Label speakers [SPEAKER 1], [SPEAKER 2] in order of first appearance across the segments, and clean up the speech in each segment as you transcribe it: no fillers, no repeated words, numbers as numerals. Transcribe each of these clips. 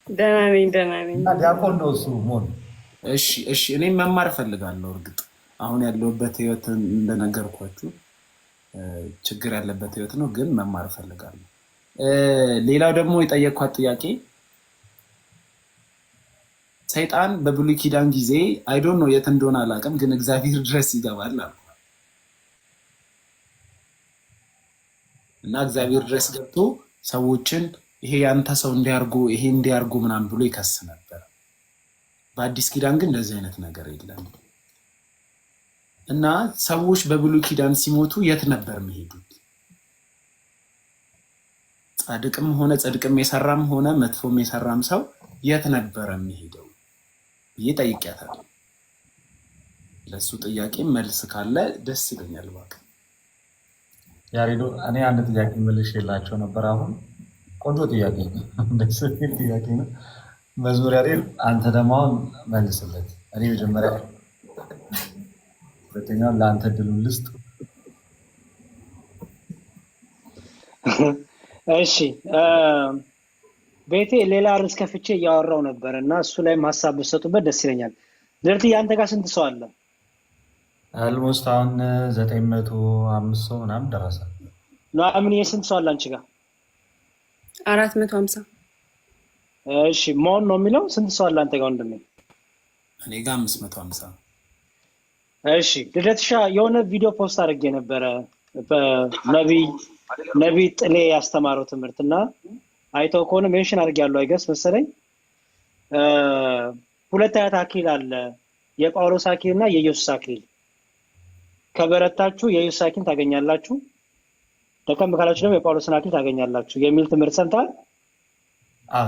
[SPEAKER 1] ደህና ነኝ።
[SPEAKER 2] እና ዲያቆን ነው እሱ ሞን።
[SPEAKER 3] እሺ እኔም መማር እፈልጋለሁ። እርግጥ አሁን ያለሁበት ህይወት እንደነገርኳችሁ ችግር ያለበት ህይወት ነው፣ ግን መማር እፈልጋለሁ። ሌላው ደግሞ የጠየኳት ጥያቄ ሰይጣን በብሉይ ኪዳን ጊዜ አይዶን ነው የት እንደሆነ አላውቅም፣ ግን እግዚአብሔር ድረስ ይገባል አሉ እና እግዚአብሔር ድረስ ገብቶ ሰዎችን ይሄ ያንተ ሰው እንዲያርጉ ይሄ እንዲያርጉ ምናምን ብሎ ይከስ ነበር። በአዲስ ኪዳን ግን እንደዚህ አይነት ነገር የለም እና ሰዎች በብሉይ ኪዳን ሲሞቱ የት ነበር የሚሄዱት? ጻድቅም ሆነ ጽድቅም የሰራም ሆነ መጥፎም የሰራም ሰው የት ነበር የሚሄደው ብዬ ጠይቄያታለሁ። ለሱ ጥያቄ መልስ ካለ ደስ ይለኛል። እባክህ
[SPEAKER 2] ያሬዶ፣ እኔ አንድ ጥያቄ መልሼላቸው ነበር። አሁን ቆንጆ ጥያቄ ነው፣ ደስ የሚል ጥያቄ ነው። መዝሙር ያሬድ፣ አንተ ደግሞ አሁን መልስለት። እኔ መጀመሪያ ሁለተኛውን ለአንተ ድሉን ልስጥ።
[SPEAKER 4] እሺ ቤቴ ሌላ ርዕስ ከፍቼ እያወራው ነበር እና እሱ ላይም ሀሳብ ብትሰጡበት ደስ ይለኛል። ድርትዬ አንተ ጋር ስንት ሰው አለ?
[SPEAKER 2] አልሞስት አሁን 905 ሰው ምናምን ደረሰ።
[SPEAKER 4] ኑሐሚንዬ ስንት ሰው አለ አንቺ ጋር?
[SPEAKER 1] 450።
[SPEAKER 4] እሺ መሆን ነው የሚለው ስንት ሰው አለ አንተ ጋር ወንድሜ?
[SPEAKER 3] እኔ ጋር 550።
[SPEAKER 4] እሺ ልደትሻ የሆነ ቪዲዮ ፖስት አድርጌ ነበረ ነቢይ ጥሌ ያስተማረው ትምህርት እና አይተው ከሆነ ሜንሽን አድርጌያለሁ አይገስ መሰለኝ። ሁለት አይነት አክሊል አለ፣ የጳውሎስ አክሊል እና የኢየሱስ አክሊል። ከበረታችሁ የኢየሱስ አክሊል ታገኛላችሁ፣ ደከም ካላችሁ ደግሞ የጳውሎስን አክሊል ታገኛላችሁ የሚል ትምህርት ሰምተሃል?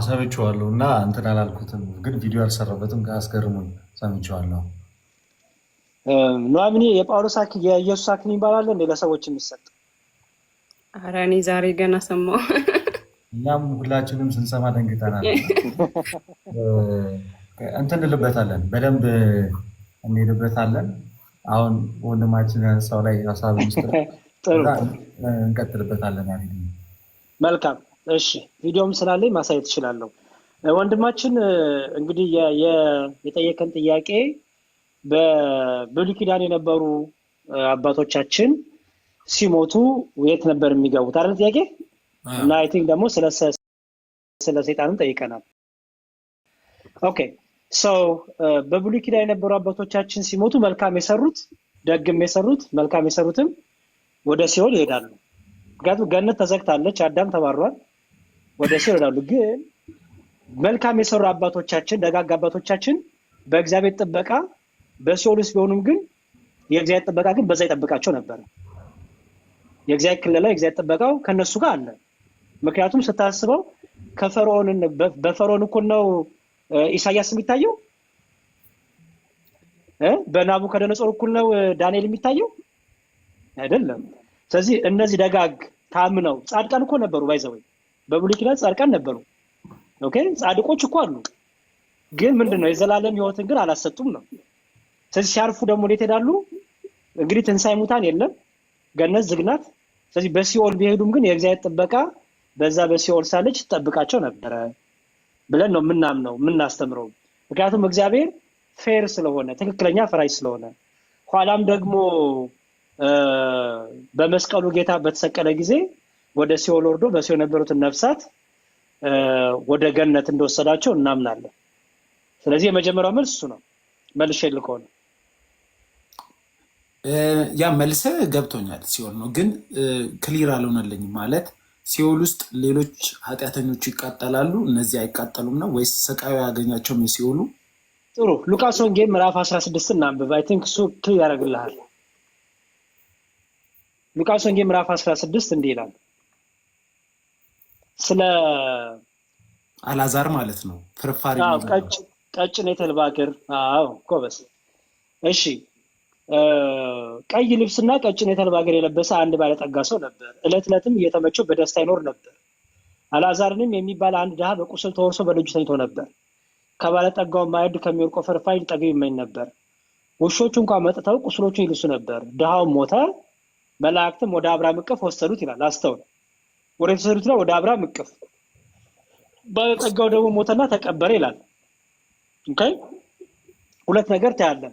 [SPEAKER 2] ሰምቼዋለሁ እና እንትን አላልኩትም፣ ግን ቪዲዮ አልሰራበትም። አስገርሞኝ ሰምቼዋለሁ።
[SPEAKER 4] ኑሐሚንዬ የጳውሎስ አክሊል የኢየሱስ አክሊል ይባላል እንዴ ለሰዎች የሚሰጥ?
[SPEAKER 1] ኧረ እኔ ዛሬ ገና ሰማሁ።
[SPEAKER 2] እኛም ሁላችንም ስንሰማ ደንግጠናል። እንትን እንልበታለን፣ በደንብ እንሄድበታለን። አሁን ወንድማችን ያነሳው ላይ ሀሳብ ውስጥ እንቀጥልበታለን።
[SPEAKER 4] መልካም እሺ፣ ቪዲዮም ስላለኝ ማሳየት እችላለሁ። ወንድማችን እንግዲህ የጠየቀን ጥያቄ በብሉይ ኪዳን የነበሩ አባቶቻችን ሲሞቱ የት ነበር የሚገቡት አይደል ጥያቄ? እና አይ ቲንክ ደግሞ ስለ ሰይጣንም ጠይቀናል። ኦኬ ሶ በብሉይ ኪዳን የነበሩ አባቶቻችን ሲሞቱ መልካም የሰሩት ደግም የሰሩት መልካም የሰሩትም ወደ ሲኦል ይሄዳሉ። ምክንያቱም ገነት ተዘግታለች፣ አዳም ተባሯል፣ ወደ ሲኦል ይሄዳሉ። ግን መልካም የሰሩ አባቶቻችን ደጋግ አባቶቻችን በእግዚአብሔር ጥበቃ በሲኦል ውስጥ ቢሆኑም ግን የእግዚአብሔር ጥበቃ ግን በዛ ይጠብቃቸው ነበር። የእግዚአብሔር ክልላ የእግዚአብሔር ጥበቃው ከነሱ ጋር አለ። ምክንያቱም ስታስበው በፈርዖን እኩል ነው ኢሳያስ የሚታየው፣ በናቡከደነጾር እኩል ነው ዳንኤል የሚታየው አይደለም። ስለዚህ እነዚህ ደጋግ ታምነው ጻድቃን እኮ ነበሩ። ባይዘው በብሉይ ኪዳን ጻድቃን ነበሩ። ኦኬ ጻድቆች እኮ አሉ። ግን ምንድነው የዘላለም ህይወትን ግን አላሰጡም ነው። ስለዚህ ሲያርፉ ደግሞ ወዴት ሄዳሉ? እንግዲህ ትንሣኤ ሙታን የለም፣ ገነት ዝግ ናት። ስለዚህ በሲኦል ቢሄዱም ግን የእግዚአብሔር ጥበቃ በዛ በሲኦል ሳለች ትጠብቃቸው ነበረ ብለን ነው የምናምነው የምናስተምረው። ምክንያቱም እግዚአብሔር ፌር ስለሆነ ትክክለኛ ፈራጅ ስለሆነ። ኋላም ደግሞ በመስቀሉ ጌታ በተሰቀለ ጊዜ ወደ ሲኦል ወርዶ በሲኦል የነበሩትን ነፍሳት ወደ ገነት እንደወሰዳቸው እናምናለን። ስለዚህ የመጀመሪያው መልስ እሱ ነው። መልሼልህ ከሆነ
[SPEAKER 3] ያ መልሰ ገብቶኛል። ሲኦል ነው ግን ክሊር አልሆነልኝም። ማለት ሲኦል ውስጥ ሌሎች ኃጢአተኞች ይቃጠላሉ፣ እነዚህ አይቃጠሉም ነው ወይስ ስቃዩ ያገኛቸውም የሲኦሉ?
[SPEAKER 4] ጥሩ ሉቃስ ወንጌል ምዕራፍ 16 እናንብብ። አይ ቲንክ እሱ ክሊር ያደርግልሃል። ሉቃስ ወንጌል ምዕራፍ 16 እንዲህ ይላል፣ ስለ
[SPEAKER 3] አልዓዛር ማለት ነው ፍርፋሪ
[SPEAKER 4] ቀጭን የተልባ እግር። አዎ ጎበዝ። እሺ ቀይ ልብስና ቀጭን የተልባ እግር የለበሰ አንድ ባለጠጋ ሰው ነበር። ዕለት ዕለትም እየተመቸው በደስታ ይኖር ነበር። አልዓዛርንም የሚባል አንድ ድሃ በቁስል ተወርሶ በደጁ ተኝቶ ነበር። ከባለጠጋው ማዕድ ከሚወድቀው ፍርፋሪ ሊጠግብ ይመኝ ነበር። ውሾቹ እንኳን መጥተው ቁስሎቹን ይልሱ ነበር። ድሃውም ሞተ፣ መላእክትም ወደ አብርሃም እቅፍ ወሰዱት ይላል። አስተውል። ወደ ተሰዱት ነው ወደ አብርሃም እቅፍ። ባለጠጋው ደግሞ ሞተና ተቀበረ ይላል። ኦኬ ሁለት ነገር ታያለ።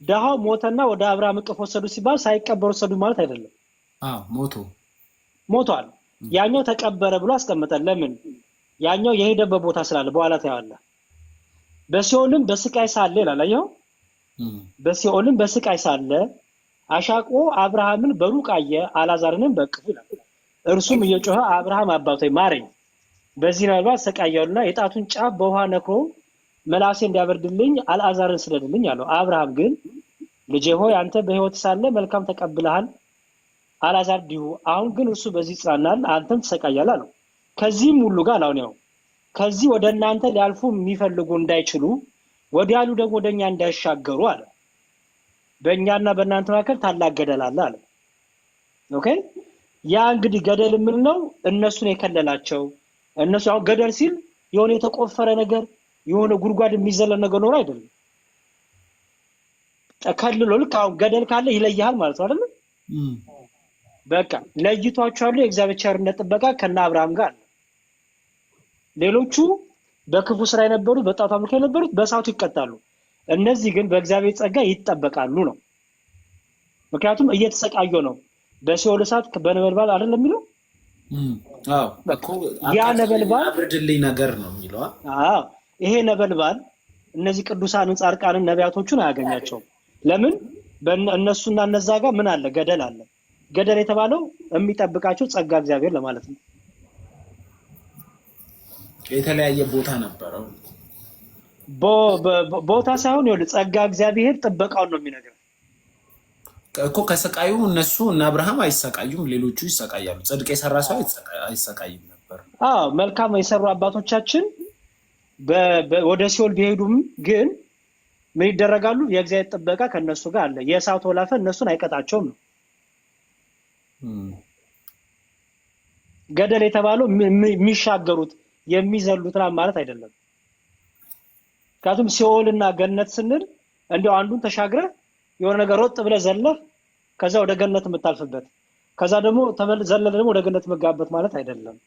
[SPEAKER 4] ደሃው ሞተና ወደ አብርሃም እቅፍ ወሰዱ ሲባል ሳይቀበሩ ወሰዱ ማለት አይደለም። ሞቷል። ያኛው ተቀበረ ብሎ አስቀመጠ። ለምን? ያኛው የሄደበት ቦታ ስላለ በኋላ ታያለ። በሲኦልም በስቃይ ሳለ ይላል። አየው፣ በሲኦልም በስቃይ ሳለ አሻቅቦ አብርሃምን በሩቅ አየ፣ አልዓዛርንም በእቅፉ ይላል። እርሱም እየጮኸ አብርሃም አባቴ ማረኝ፣ በዚህ ነበልባል ሰቃየሁና የጣቱን ጫፍ በውሃ ነክሮ መላሴ እንዲያበርድልኝ አልዓዛርን ስደድልኝ አለው። አብርሃም ግን ልጄ ሆይ አንተ በሕይወት ሳለ መልካም ተቀብለሃል፣ አልዓዛር እንዲሁ። አሁን ግን እርሱ በዚህ ይጽናናል፣ አንተም ትሰቃያለህ አለው። ከዚህም ሁሉ ጋር አሁን ያው ከዚህ ወደ እናንተ ሊያልፉ የሚፈልጉ እንዳይችሉ ወዲያሉ ደግሞ ወደኛ እንዳይሻገሩ አለ። በእኛና በእናንተ መካከል ታላቅ ገደል አለ አለ። ኦኬ ያ እንግዲህ ገደል ምን ነው? እነሱን የከለላቸው እነሱ አሁን ገደል ሲል የሆነ የተቆፈረ ነገር የሆነ ጉድጓድ የሚዘለ ነገር ኖር አይደለም። ተከልሎ ልክ አሁን ገደል ካለ ይለያል ማለት ነው አይደል? በቃ ለይቷቸዋል። የእግዚአብሔር ቸርነት ጥበቃ ከነ አብርሃም ጋር። ሌሎቹ በክፉ ስራ የነበሩት በጣዖት አምልኮ የነበሩት በእሳቱ ይቀጣሉ። እነዚህ ግን በእግዚአብሔር ጸጋ ይጠበቃሉ ነው። ምክንያቱም እየተሰቃዩ ነው በሲኦል እሳት በነበልባል አይደለም የሚለው። ያ ነበልባል
[SPEAKER 3] አብርድልኝ ነገር ነው የሚለው።
[SPEAKER 4] ይሄ ነበልባል እነዚህ ቅዱሳንን ጻድቃንን ነቢያቶቹን አያገኛቸውም። ለምን? እነሱና እነዛ ጋር ምን አለ? ገደል አለ። ገደል የተባለው የሚጠብቃቸው ጸጋ እግዚአብሔር ለማለት ነው።
[SPEAKER 3] የተለያየ ቦታ ነበረው።
[SPEAKER 4] ቦታ ሳይሆን ይኸውልህ ጸጋ እግዚአብሔር ጥበቃውን ነው የሚነግረው
[SPEAKER 3] እኮ። ከሰቃዩ እነሱ እና አብርሃም አይሰቃዩም፣ ሌሎቹ ይሰቃያሉ። ጽድቅ የሰራ ሰው አይሰቃይም ነበር።
[SPEAKER 4] መልካም የሰሩ አባቶቻችን ወደ ሲኦል ቢሄዱም ግን ምን ይደረጋሉ? የእግዚአብሔር ጥበቃ ከነሱ ጋር አለ። የእሳቱ ወላፈን እነሱን አይቀጣቸውም ነው። ገደል የተባለው የሚሻገሩት የሚዘሉት ማለት አይደለም። ምክንያቱም ሲኦልና ገነት ስንል እንደው አንዱን ተሻግረህ የሆነ ነገር ወጥ ብለህ ዘለህ ከዛ ወደ ገነት የምታልፍበት ከዛ ደግሞ ዘለህ ደግሞ ወደ ገነት መጋባት ማለት አይደለም።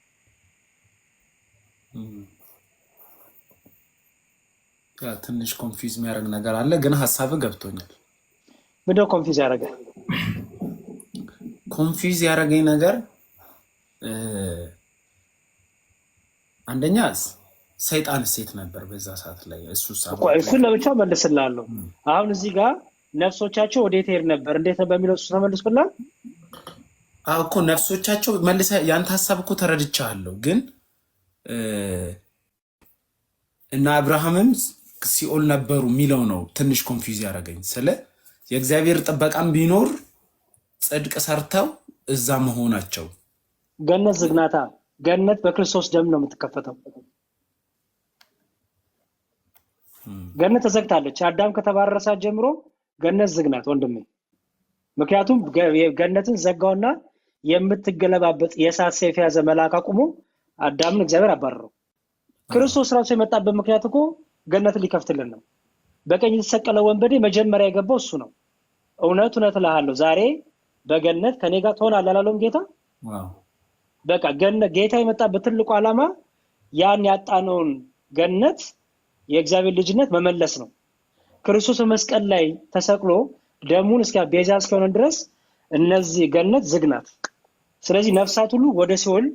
[SPEAKER 3] ትንሽ ኮንፊውዝ የሚያደርግ ነገር አለ፣ ግን ሀሳብህ ገብቶኛል።
[SPEAKER 4] ምንድነው ኮንፊውዝ ያደረገ?
[SPEAKER 3] ኮንፊውዝ ያደረገኝ ነገር አንደኛ ሰይጣን ሴት ነበር በዛ ሰዓት ላይ።
[SPEAKER 4] እሱን ለብቻው መልስልሃለሁ። አሁን እዚህ ጋር ነፍሶቻቸው ወዴት ሄድ ነበር እንዴት ነው በሚለው እሱ ተመልስልሃል
[SPEAKER 3] እኮ። ነፍሶቻቸው መልሰህ ያንተ ሀሳብ እኮ ተረድቻለሁ፣ ግን እና አብርሃምም ሲኦል ነበሩ የሚለው ነው ትንሽ ኮንፊውዝ ያደረገኝ። ስለ የእግዚአብሔር ጥበቃም ቢኖር ጽድቅ ሰርተው እዛ መሆናቸው።
[SPEAKER 4] ገነት ዝግናታ፣ ገነት በክርስቶስ ደም ነው የምትከፈተው። ገነት ተዘግታለች። አዳም ከተባረረ ሰዓት ጀምሮ ገነት ዝግናት ወንድሜ። ምክንያቱም ገነትን ዘጋውና የምትገለባበጥ የእሳት ሰይፍ የያዘ መልአክ አቁሞ አዳምን እግዚአብሔር አባረረው። ክርስቶስ ራሱ የመጣበት ምክንያት እኮ ገነትን ሊከፍትልን ነው። በቀኝ የተሰቀለ ወንበዴ መጀመሪያ የገባው እሱ ነው። እውነት እውነት እልሃለሁ ዛሬ በገነት ከኔ ጋር ትሆናለህ አላለውም ጌታ? በቃ ገነት ጌታ የመጣበት ትልቁ ዓላማ ያን ያጣነውን ገነት የእግዚአብሔር ልጅነት መመለስ ነው። ክርስቶስ መስቀል ላይ ተሰቅሎ ደሙን ቤዛ እስከሆነ ድረስ እነዚህ ገነት ዝግናት። ስለዚህ ነፍሳት ሁሉ ወደ ሲኦል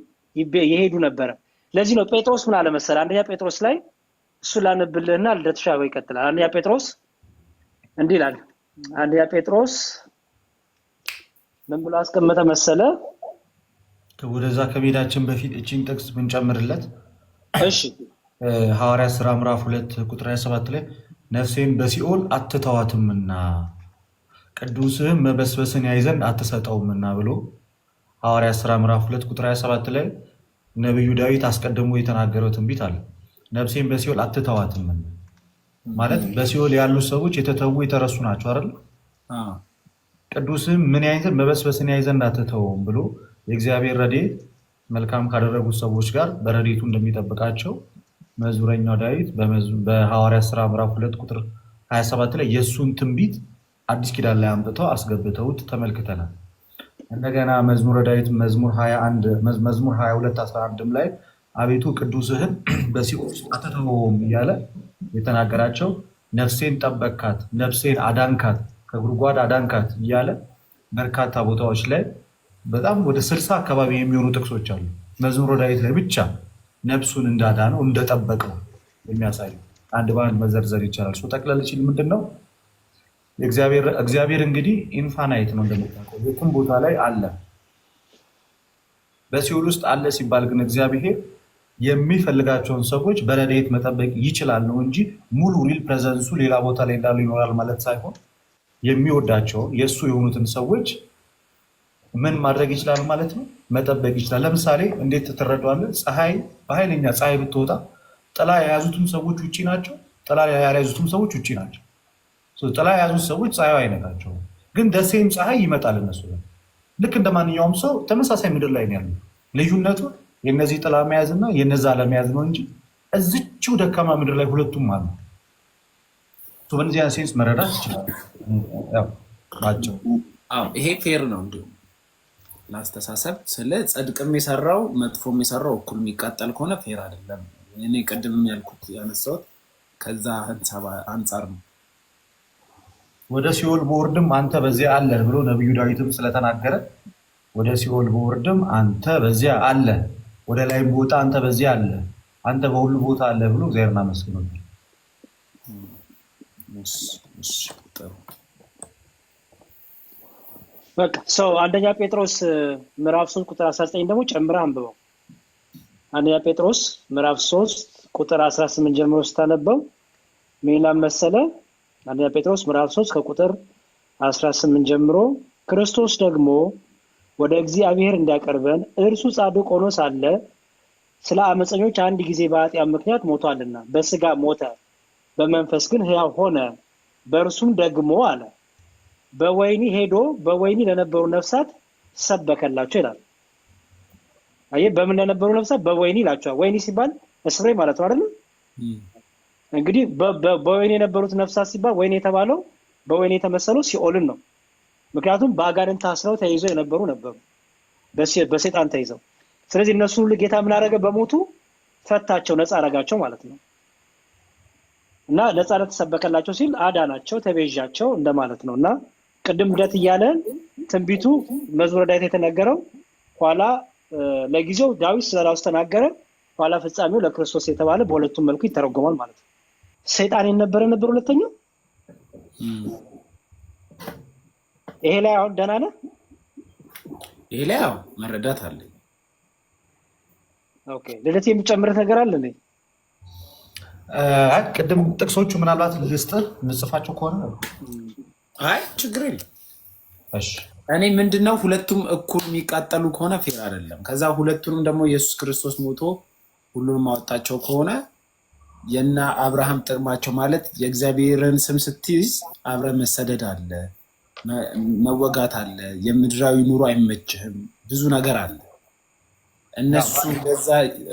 [SPEAKER 4] ይሄዱ ነበረ። ለዚህ ነው ጴጥሮስ ምን አለ መሰለህ? አንደኛ ጴጥሮስ ላይ እሱ ላነብልህና ልደትሻው ይቀጥላል። አንደኛ ጴጥሮስ እንዲህ ይላል። አንደኛ ጴጥሮስ ምን ብሎ አስቀመጠ መሰለ?
[SPEAKER 2] ወደዛ ከመሄዳችን በፊት እቺን ጥቅስ ብንጨምርለት።
[SPEAKER 4] እሺ
[SPEAKER 2] ሐዋርያት ሥራ ምዕራፍ 2 ቁጥር 27 ላይ ነፍሴን በሲኦል አትተዋትምና ቅዱስህም መበስበስን ያይ ዘንድ አትሰጠውምና ብሎ ሐዋርያት ሥራ ምዕራፍ 2 ቁጥር 27 ላይ ነብዩ ዳዊት አስቀድሞ የተናገረው ትንቢት አለ። ነፍሴን በሲኦል አትተዋትምና ማለት በሲኦል ያሉ ሰዎች የተተዉ የተረሱ ናቸው አይደል? ቅዱስህም ምን ያይ ዘንድ መበስበስን ያይ ዘንድ አትተውም ብሎ የእግዚአብሔር ረድኤት መልካም ካደረጉት ሰዎች ጋር በረድኤቱ እንደሚጠብቃቸው መዝሙረኛው ዳዊት በሐዋርያት ሥራ ምዕራፍ 2 ቁጥር 27 ላይ የእሱን ትንቢት አዲስ ኪዳን ላይ አምጥተው አስገብተውት ተመልክተናል። እንደገና መዝሙረ ዳዊት መዝሙር 22 11 ላይ አቤቱ ቅዱስህን በሲኦል ውስጥ አትተወውም እያለ የተናገራቸው ነፍሴን ጠበቅካት፣ ነፍሴን አዳንካት፣ ከጉድጓድ አዳንካት እያለ በርካታ ቦታዎች ላይ በጣም ወደ 60 አካባቢ የሚሆኑ ጥቅሶች አሉ። መዝሙረ ዳዊት ላይ ብቻ ነፍሱን እንዳዳነው እንደጠበቀው የሚያሳዩ አንድ በአንድ መዘርዘር ይቻላል። ጠቅለል ሲል ምንድን ነው እግዚአብሔር እንግዲህ ኢንፋናይት ነው እንደምታውቀው፣ የትም ቦታ ላይ አለ። በሲኦል ውስጥ አለ ሲባል ግን እግዚአብሔር የሚፈልጋቸውን ሰዎች በረድኤት መጠበቅ ይችላል ነው እንጂ ሙሉ ሪል ፕሬዘንሱ ሌላ ቦታ ላይ እንዳሉ ይኖራል ማለት ሳይሆን የሚወዳቸውን የእሱ የሆኑትን ሰዎች ምን ማድረግ ይችላል ማለት ነው፣ መጠበቅ ይችላል። ለምሳሌ እንዴት ትረዳዋለህ? ፀሐይ በኃይለኛ ፀሐይ ብትወጣ ጥላ የያዙትም ሰዎች ውጭ ናቸው፣ ጥላ ያልያዙትም ሰዎች ውጭ ናቸው። ጥላ የያዙት ሰዎች ፀሐዩ አይነካቸውም፣ ግን ደሴም ፀሐይ ይመጣል እነሱ ላይ። ልክ እንደ ማንኛውም ሰው ተመሳሳይ ምድር ላይ ነው ያሉት። ልዩነቱ የነዚህ ጥላ መያዝ እና የነዛ ለመያዝ ነው እንጂ እዚችው ደካማ ምድር ላይ ሁለቱም አሉ። በእነዚህ ሴንስ መረዳት ይችላል።
[SPEAKER 3] ይሄ ፌር ነው እንዲሁም ለአስተሳሰብ ስለ ጽድቅም የሰራው መጥፎም የሰራው እኩል የሚቃጠል ከሆነ ፌር አይደለም። እኔ ቅድም ያልኩት ያነሳሁት ከዛ ሀሳብ አንጻር ነው።
[SPEAKER 2] ወደ ሲኦል በወርድም አንተ በዚያ አለህ ብሎ ነቢዩ ዳዊትም ስለተናገረ ወደ ሲኦል በወርድም አንተ በዚያ አለህ፣ ወደ ላይም ቦታ አንተ በዚያ አለህ፣ አንተ በሁሉ ቦታ አለህ ብሎ እግዚአብሔርን አመስግኖታል።
[SPEAKER 4] በቃ ሰው አንደኛ ጴጥሮስ ምዕራፍ 3 ቁጥር 19 ደግሞ ጨምረህ አንብበው። አንደኛ ጴጥሮስ ምዕራፍ 3 ቁጥር 18 ጀምሮ ስታነበው ምን ይላል መሰለ? አንደኛ ጴጥሮስ ምዕራፍ 3 ከቁጥር 18 ጀምሮ ክርስቶስ ደግሞ ወደ እግዚአብሔር እንዲያቀርበን እርሱ ጻድቅ ሆኖ ሳለ ስለ አመፀኞች አንድ ጊዜ በኃጢአት ምክንያት ሞቷልና በስጋ ሞተ፣ በመንፈስ ግን ሕያው ሆነ። በእርሱም ደግሞ አለ በወህኒ ሄዶ በወህኒ ለነበሩ ነፍሳት ሰበከላቸው ይላል። አየህ፣ በምን ለነበሩ ነፍሳት? በወህኒ ይላቸዋል። ወህኒ ሲባል እስሬ ማለት ነው አይደል? እንግዲህ በወህኒ የነበሩት ነፍሳት ሲባል ወህኒ የተባለው በወህኒ የተመሰለው ሲኦልን ነው። ምክንያቱም በአጋንንት ታስረው ተይዘው የነበሩ ነበሩ፣ በሰይጣን ተይዘው። ስለዚህ እነሱ ሁሉ ጌታ ምን አደረገ? በሞቱ ፈታቸው፣ ነፃ አረጋቸው ማለት ነው። እና ነፃነት ተሰበከላቸው ሲል አዳናቸው፣ ተቤዣቸው እንደማለት ነው። እና ቅድም ልደት እያለ ትንቢቱ መዝሙረ ዳዊት የተነገረው ኋላ ለጊዜው ዳዊት ስለራሱ ተናገረ፣ ኋላ ፍጻሜው ለክርስቶስ የተባለ በሁለቱም መልኩ ይተረጎማል ማለት ነው። ሰይጣን የነበረ ነበር ሁለተኛው። ይሄ ላይ አሁን ደህና ነህ?
[SPEAKER 3] ይሄ ላይ አዎ መረዳት አለ።
[SPEAKER 4] ኦኬ፣ ልደት የሚጨምርህ ነገር አለ እንዴ?
[SPEAKER 2] ቅድም ጥቅሶቹ ምናልባት ልስጥህ ምጽፋቸው ከሆነ
[SPEAKER 3] አይ ችግር የለም።
[SPEAKER 2] እሺ
[SPEAKER 3] እኔ ምንድነው ሁለቱም እኩል የሚቃጠሉ ከሆነ ፌር አይደለም። ከዛ ሁለቱንም ደግሞ ኢየሱስ ክርስቶስ ሞቶ ሁሉንም አወጣቸው ከሆነ የና አብርሃም ጥቅማቸው ማለት የእግዚአብሔርን ስም ስትይዝ አብረ መሰደድ አለ፣ መወጋት አለ፣ የምድራዊ ኑሮ አይመችህም፣ ብዙ ነገር አለ። እነሱ በዛ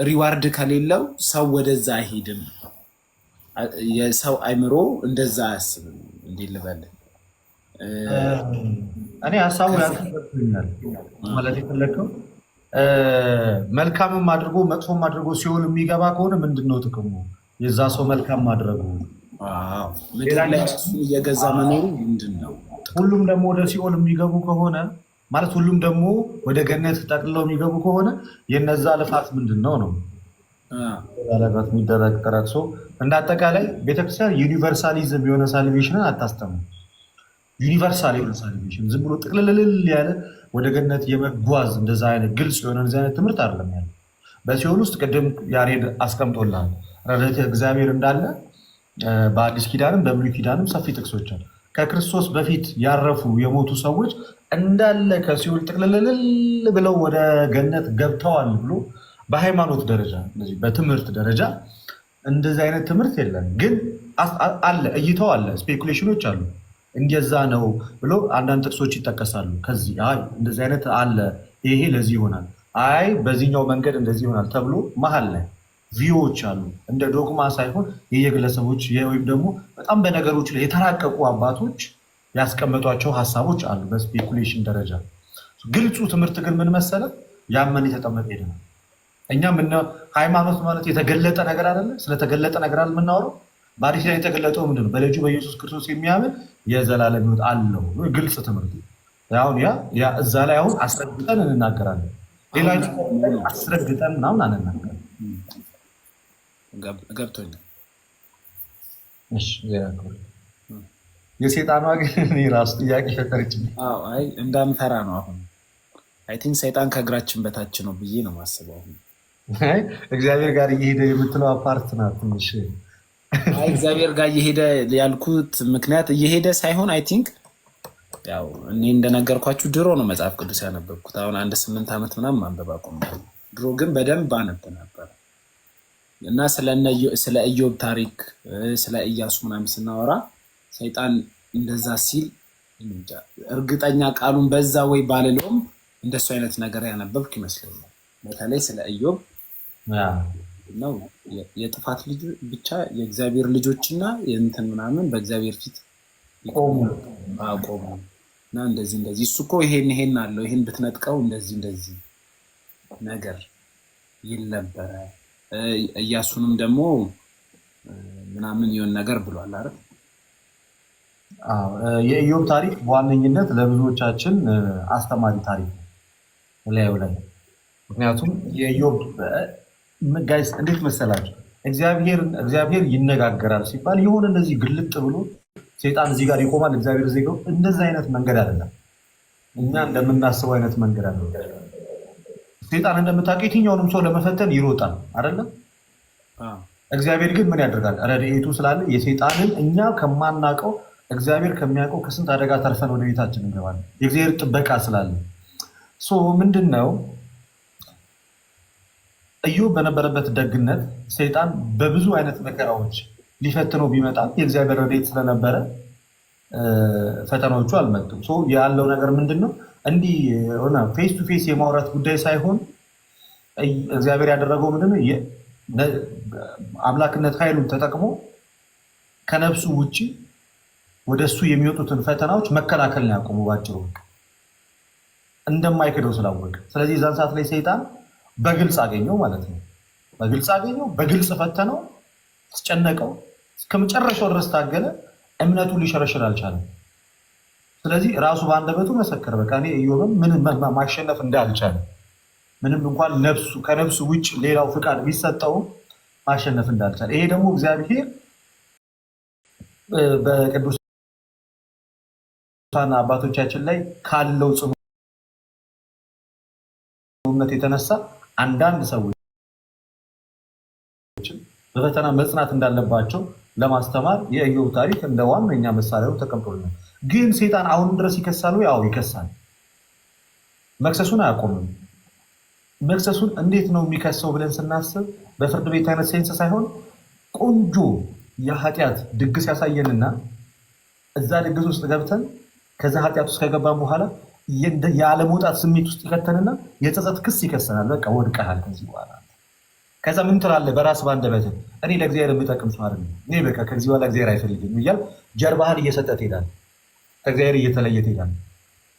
[SPEAKER 3] ሪዋርድ ከሌለው ሰው ወደዛ አይሄድም። የሰው አይምሮ እንደዛ አያስብም። እንዴት ልበል?
[SPEAKER 2] እኔ ሀሳቡ ያልተገብኛል ማለት የፈለከው መልካምም አድርጎ መጥፎም አድርጎ ሲሆን የሚገባ ከሆነ ምንድነው ጥቅሙ? የዛ ሰው መልካም ማድረጉ
[SPEAKER 3] ምድር ላይ እየገዛ መኖሩ ምንድን ነው?
[SPEAKER 2] ሁሉም ደግሞ ወደ ሲኦል የሚገቡ ከሆነ ማለት ሁሉም ደግሞ ወደ ገነት ጠቅልለው የሚገቡ ከሆነ የነዛ ልፋት ምንድን ነው ነው ያለበት የሚደረግ ጥረት። እንደ አጠቃላይ ቤተክርስቲያን ዩኒቨርሳሊዝም የሆነ ሳልቬሽንን አታስተምርም። ዩኒቨርሳል የሆነ ሳልቬሽን ዝም ብሎ ጥቅልልል ያለ ወደ ገነት የመጓዝ እንደዛ አይነት ግልጽ የሆነ እንደዚህ አይነት ትምህርት አይደለም ያለ። በሲኦል ውስጥ ቅድም ያሬድ አስቀምጦልሃል ረድኤተ እግዚአብሔር እንዳለ በአዲስ ኪዳንም በብሉይ ኪዳንም ሰፊ ጥቅሶች አሉ። ከክርስቶስ በፊት ያረፉ የሞቱ ሰዎች እንዳለ ከሲኦል ጥቅልልል ብለው ወደ ገነት ገብተዋል ብሎ በሃይማኖት ደረጃ በትምህርት ደረጃ እንደዚህ አይነት ትምህርት የለም። ግን አለ፣ እይታው አለ፣ ስፔኩሌሽኖች አሉ። እንደዛ ነው ብሎ አንዳንድ ጥቅሶች ይጠቀሳሉ። ከዚህ አይ እንደዚህ አይነት አለ፣ ይሄ ለዚህ ይሆናል፣ አይ በዚህኛው መንገድ እንደዚህ ይሆናል ተብሎ መሀል ላይ ቪዎች አሉ። እንደ ዶግማ ሳይሆን የየግለሰቦች ወይም ደግሞ በጣም በነገሮች ላይ የተራቀቁ አባቶች ያስቀመጧቸው ሀሳቦች አሉ በስፔኩሌሽን ደረጃ። ግልጹ ትምህርት ግን ምን መሰለ? ያመን የተጠመቀ ሄደናል። እኛ ምን ሃይማኖት ማለት የተገለጠ ነገር አይደለ? ስለተገለጠ ነገር አይደል የምናወራው? በአዲስ ላይ የተገለጠው ምንድን ነው? በልጁ በኢየሱስ ክርስቶስ የሚያምን የዘላለም ሕይወት አለው። ግልጽ ትምህርት አሁን ያ እዛ ላይ አሁን አስረግጠን እንናገራለን። ሌላኛው አስረግጠን ምናምን አንናገርም።
[SPEAKER 3] ገብቶኛል።
[SPEAKER 2] የሴጣኗ ግን ራሱ ጥያቄ ፈጠረችብኝ።
[SPEAKER 3] አይ እንዳንፈራ ነው። አሁን አይ ቲንክ ሰይጣን ከእግራችን በታች ነው ብዬ ነው የማስበው። አሁን
[SPEAKER 2] እግዚአብሔር ጋር እየሄደ የምትለው አፓርት ናት ትንሽ።
[SPEAKER 3] አይ እግዚአብሔር ጋር እየሄደ ያልኩት ምክንያት እየሄደ ሳይሆን አይ ቲንክ ያው እኔ እንደነገርኳችሁ ድሮ ነው መጽሐፍ ቅዱስ ያነበብኩት። አሁን 8 ዓመት ምናምን ማንበብ አቆምኩ። ድሮ ግን በደንብ አነብ ነበር እና ስለ ኢዮብ ታሪክ ስለ ኢያሱ ምናምን ስናወራ ሰይጣን እንደዛ ሲል እርግጠኛ ቃሉን በዛ ወይ ባልለውም እንደሱ አይነት ነገር ያነበብክ ይመስለኛል። በተለይ ስለ ኢዮብ ነው የጥፋት ልጅ ብቻ የእግዚአብሔር ልጆችና የእንትን ምናምን በእግዚአብሔር ፊት ቆሙ እና እንደዚህ እሱ እኮ ይሄን አለው ይሄን ብትነጥቀው እንደዚህ ነገር ይል ነበረ። ኢያሱንም ደግሞ ምናምን የሆነ ነገር ብሏል አይደል?
[SPEAKER 2] የኢዮብ ታሪክ በዋነኝነት ለብዙዎቻችን አስተማሪ ታሪክ ነው ላዩ ላይ። ምክንያቱም የኢዮብ ጋይስ እንዴት መሰላችሁ? እግዚአብሔር ይነጋገራል ሲባል የሆነ እንደዚህ ግልጥ ብሎ ሰይጣን እዚህ ጋር ይቆማል፣ እግዚአብሔር እዚህ ጋር እንደዚህ አይነት መንገድ አይደለም። እኛ እንደምናስበው አይነት መንገድ አይደለም። ሰይጣን እንደምታውቀው የትኛውንም ሰው ለመፈተን ይሮጣል አይደለም? እግዚአብሔር ግን ምን ያደርጋል? ረድኤቱ ስላለ የሰይጣንን እኛ ከማናውቀው እግዚአብሔር ከሚያውቀው ከስንት አደጋ ተርፈን ወደ ቤታችን እንገባለን። የእግዚአብሔር ጥበቃ ስላለ ምንድን ነው ኢዮብ በነበረበት ደግነት ሰይጣን በብዙ አይነት መከራዎች ሊፈትነው ቢመጣ የእግዚአብሔር ረድኤት ስለነበረ ፈተናዎቹ አልመጡም። ያለው ነገር ምንድን ነው? እንዲህ ሆነ ፌስ ቱ ፌስ የማውራት ጉዳይ ሳይሆን እግዚአብሔር ያደረገው ምንድን ነው? አምላክነት ኃይሉን ተጠቅሞ ከነፍሱ ውጭ ወደ እሱ የሚወጡትን ፈተናዎች መከላከል ነው ያቆሙ። ባጭሩ እንደማይክደው ስላወቀ። ስለዚህ ዛን ሰዓት ላይ ሰይጣን በግልጽ አገኘው ማለት ነው። በግልጽ ፈተነው፣ አስጨነቀው፣ እስከመጨረሻው ድረስ ታገለ። እምነቱን ሊሸረሽር አልቻለም። ስለዚህ ራሱ በአንደበቱ መሰከረ። በቃ እኔ ኢዮብን ምንም ማሸነፍ እንዳልቻለ፣ ምንም እንኳን ከነፍሱ ውጭ ሌላው ፍቃድ ቢሰጠውም ማሸነፍ እንዳልቻለ። ይሄ ደግሞ እግዚአብሔር በቅዱሳን አባቶቻችን ላይ ካለው ጽኑ እምነት የተነሳ አንዳንድ ሰዎች በፈተና መጽናት እንዳለባቸው ለማስተማር የኢዮብ ታሪክ እንደ ዋነኛ መሳሪያው ተቀምጦልናል። ግን ሰይጣን አሁንም ድረስ ይከሳል ወይ? አዎ ይከሳል። መክሰሱን አያቆምም። መክሰሱን እንዴት ነው የሚከሰው ብለን ስናስብ በፍርድ ቤት አይነት ሴንስ ሳይሆን ቆንጆ የኃጢአት ድግስ ያሳየንና እዛ ድግስ ውስጥ ገብተን ከዛ ኃጢአት ውስጥ ከገባን በኋላ የአለመውጣት ስሜት ውስጥ ይከተንና የጸጸት ክስ ይከሰናል። በቃ ወድቀሃል ከዚህ በኋላ ከዛ ምን ትላለህ? በራስ ባንደበትህ እኔ ለእግዚአብሔር የምጠቅም ሰው አይደለም፣ እኔ በቃ ከዚህ በኋላ እግዚአብሔር አይፈልግም እያል ጀርባህን እየሰጠ ትሄዳለህ፣ ከእግዚአብሔር እየተለየ ትሄዳለህ።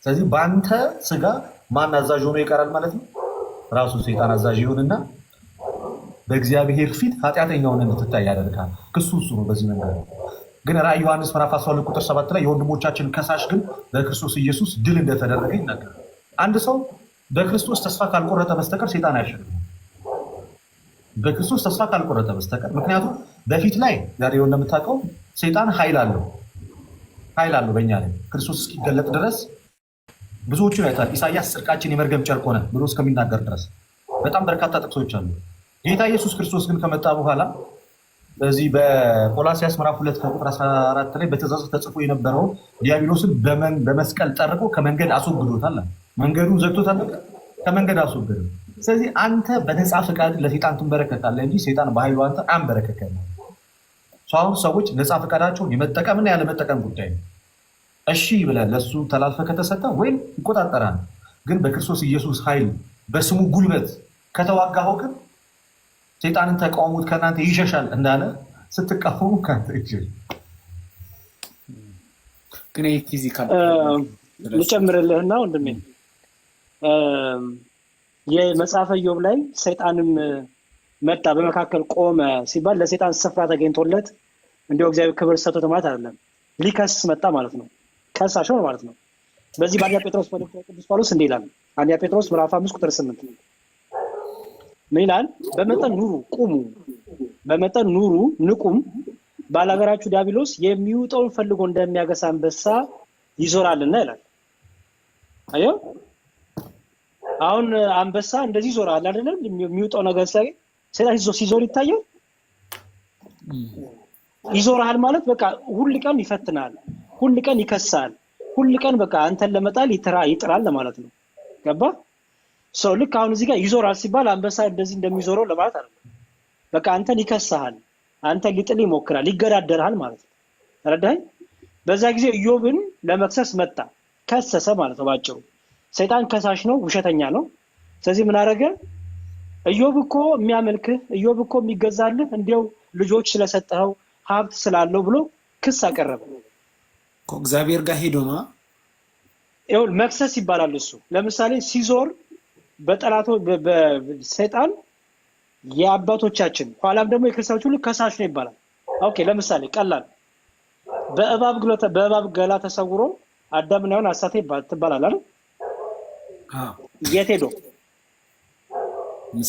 [SPEAKER 2] ስለዚህ በአንተ ስጋ ማን አዛዥ ሆኖ ይቀራል ማለት ነው? ራሱ ሰይጣን አዛዥ ይሆንና በእግዚአብሔር ፊት ኃጢአተኛውን እንድትታይ ያደርጋል። ክሱ እሱ ነው። በዚህ መንገድ ግን ራዕይ ዮሐንስ ምዕራፍ 12 ቁጥር 7 ላይ የወንድሞቻችን ከሳሽ ግን በክርስቶስ ኢየሱስ ድል እንደተደረገ ይናገራል። አንድ ሰው በክርስቶስ ተስፋ ካልቆረጠ በስተቀር ሰይጣን አያሸንፍም። በክርስቶስ ተስፋ ካልቆረጠ በስተቀር ምክንያቱም በፊት ላይ ዛሬ እንደምታውቀው ሰይጣን ኃይል አለው በእኛ ላይ ክርስቶስ እስኪገለጥ ድረስ ብዙዎቹን ያይታል። ኢሳያስ ጽድቃችን የመርገም ጨርቅ ሆነ ብሎ እስከሚናገር ድረስ በጣም በርካታ ጥቅሶች አሉ። ጌታ ኢየሱስ ክርስቶስ ግን ከመጣ በኋላ በዚህ በቆላስያስ ምዕራፍ 2 ከቁጥር 14 ላይ በትእዛዝ ተጽፎ የነበረውን ዲያብሎስን በመስቀል ጠርቆ ከመንገድ አስወግዶታል። መንገዱን ዘግቶታል፣ ከመንገድ አስወግዶ። ስለዚህ አንተ በነፃ ፈቃድ ለሰይጣን ትንበረከካለህ እንጂ ሰይጣን በኃይሉ አንተ አንበረከከም። አሁን ሰዎች ነፃ ፈቃዳቸውን የመጠቀምና ያለመጠቀም ጉዳይ ነው። እሺ ብለህ ለሱ ተላልፈ ከተሰጠ ወይም ይቆጣጠራል። ግን በክርስቶስ ኢየሱስ ኃይል በስሙ ጉልበት ከተዋጋኸው ግን ሰይጣንን ተቃውሙት ከእናንተ ይሸሻል እንዳለ ስትቃወሙ ከአንተ ይችል።
[SPEAKER 3] ግን ፊዚካል
[SPEAKER 4] ልጨምርልህና ወንድሜ የመጽሐፈ ኢዮብ ላይ ሰይጣንም መጣ በመካከል ቆመ ሲባል ለሰይጣን ስፍራ ተገኝቶለት እንደው እግዚአብሔር ክብር ሰጥቶት ማለት አይደለም። ሊከስ መጣ ማለት ነው። ከሳሽ ነው ማለት ነው። በዚህ በአንደኛ ጴጥሮስ መልእክት ቅዱስ ጳውሎስ እንዲህ ይላል። አንደኛ ጴጥሮስ ምዕራፍ 5 ቁጥር 8 ምን ይላል? በመጠን ኑሩ፣ ቁሙ፣ በመጠን ኑሩ፣ ንቁም። ባላገራችሁ ዲያብሎስ የሚውጠውን ፈልጎ እንደሚያገሳ አንበሳ ይዞራልና ይላል። አዮ አሁን አንበሳ እንደዚህ ይዞራል አይደል? የሚውጠው ነገር ሲያገኝ ሰይጣን ሲዞር ይታያል። ይዞራል ማለት በቃ ሁሉ ቀን ይፈትናል፣ ሁሉ ቀን ይከሳል፣ ሁሉ ቀን በቃ አንተን ለመጣል ይጥራል ለማለት ነው። ገባ? ሰው ልክ አሁን እዚህ ጋር ይዞራል ሲባል አንበሳ እንደዚህ እንደሚዞረው ለማለት አይደለም። በቃ አንተን ይከሳል፣ አንተን ሊጥል ይሞክራል፣ ይገዳደራል ማለት ነው። ተረዳኸኝ? በዛ ጊዜ ኢዮብን ለመክሰስ መጣ፣ ከሰሰ ማለት ነው ባጭሩ። ሰይጣን ከሳሽ ነው፣ ውሸተኛ ነው። ስለዚህ ምን አደረገ? ኢዮብ እኮ የሚያመልክህ፣ ኢዮብ እኮ የሚገዛልህ እንዲያው ልጆች ስለሰጠኸው ሀብት ስላለው ብሎ ክስ አቀረበ።
[SPEAKER 3] እግዚአብሔር ጋር ሄዶማ
[SPEAKER 4] ይኸውልህ መክሰስ ይባላል እሱ። ለምሳሌ ሲዞር በጠላቶ በሰይጣን የአባቶቻችን ኋላም ደግሞ የክርስቲያኖች ሁሉ ከሳሽ ነው ይባላል። ኦኬ ለምሳሌ ቀላል በእባብ ገላ ተሰውሮ አዳምና ሔዋን አሳተ ትባላል አይደል? የት ሄዶ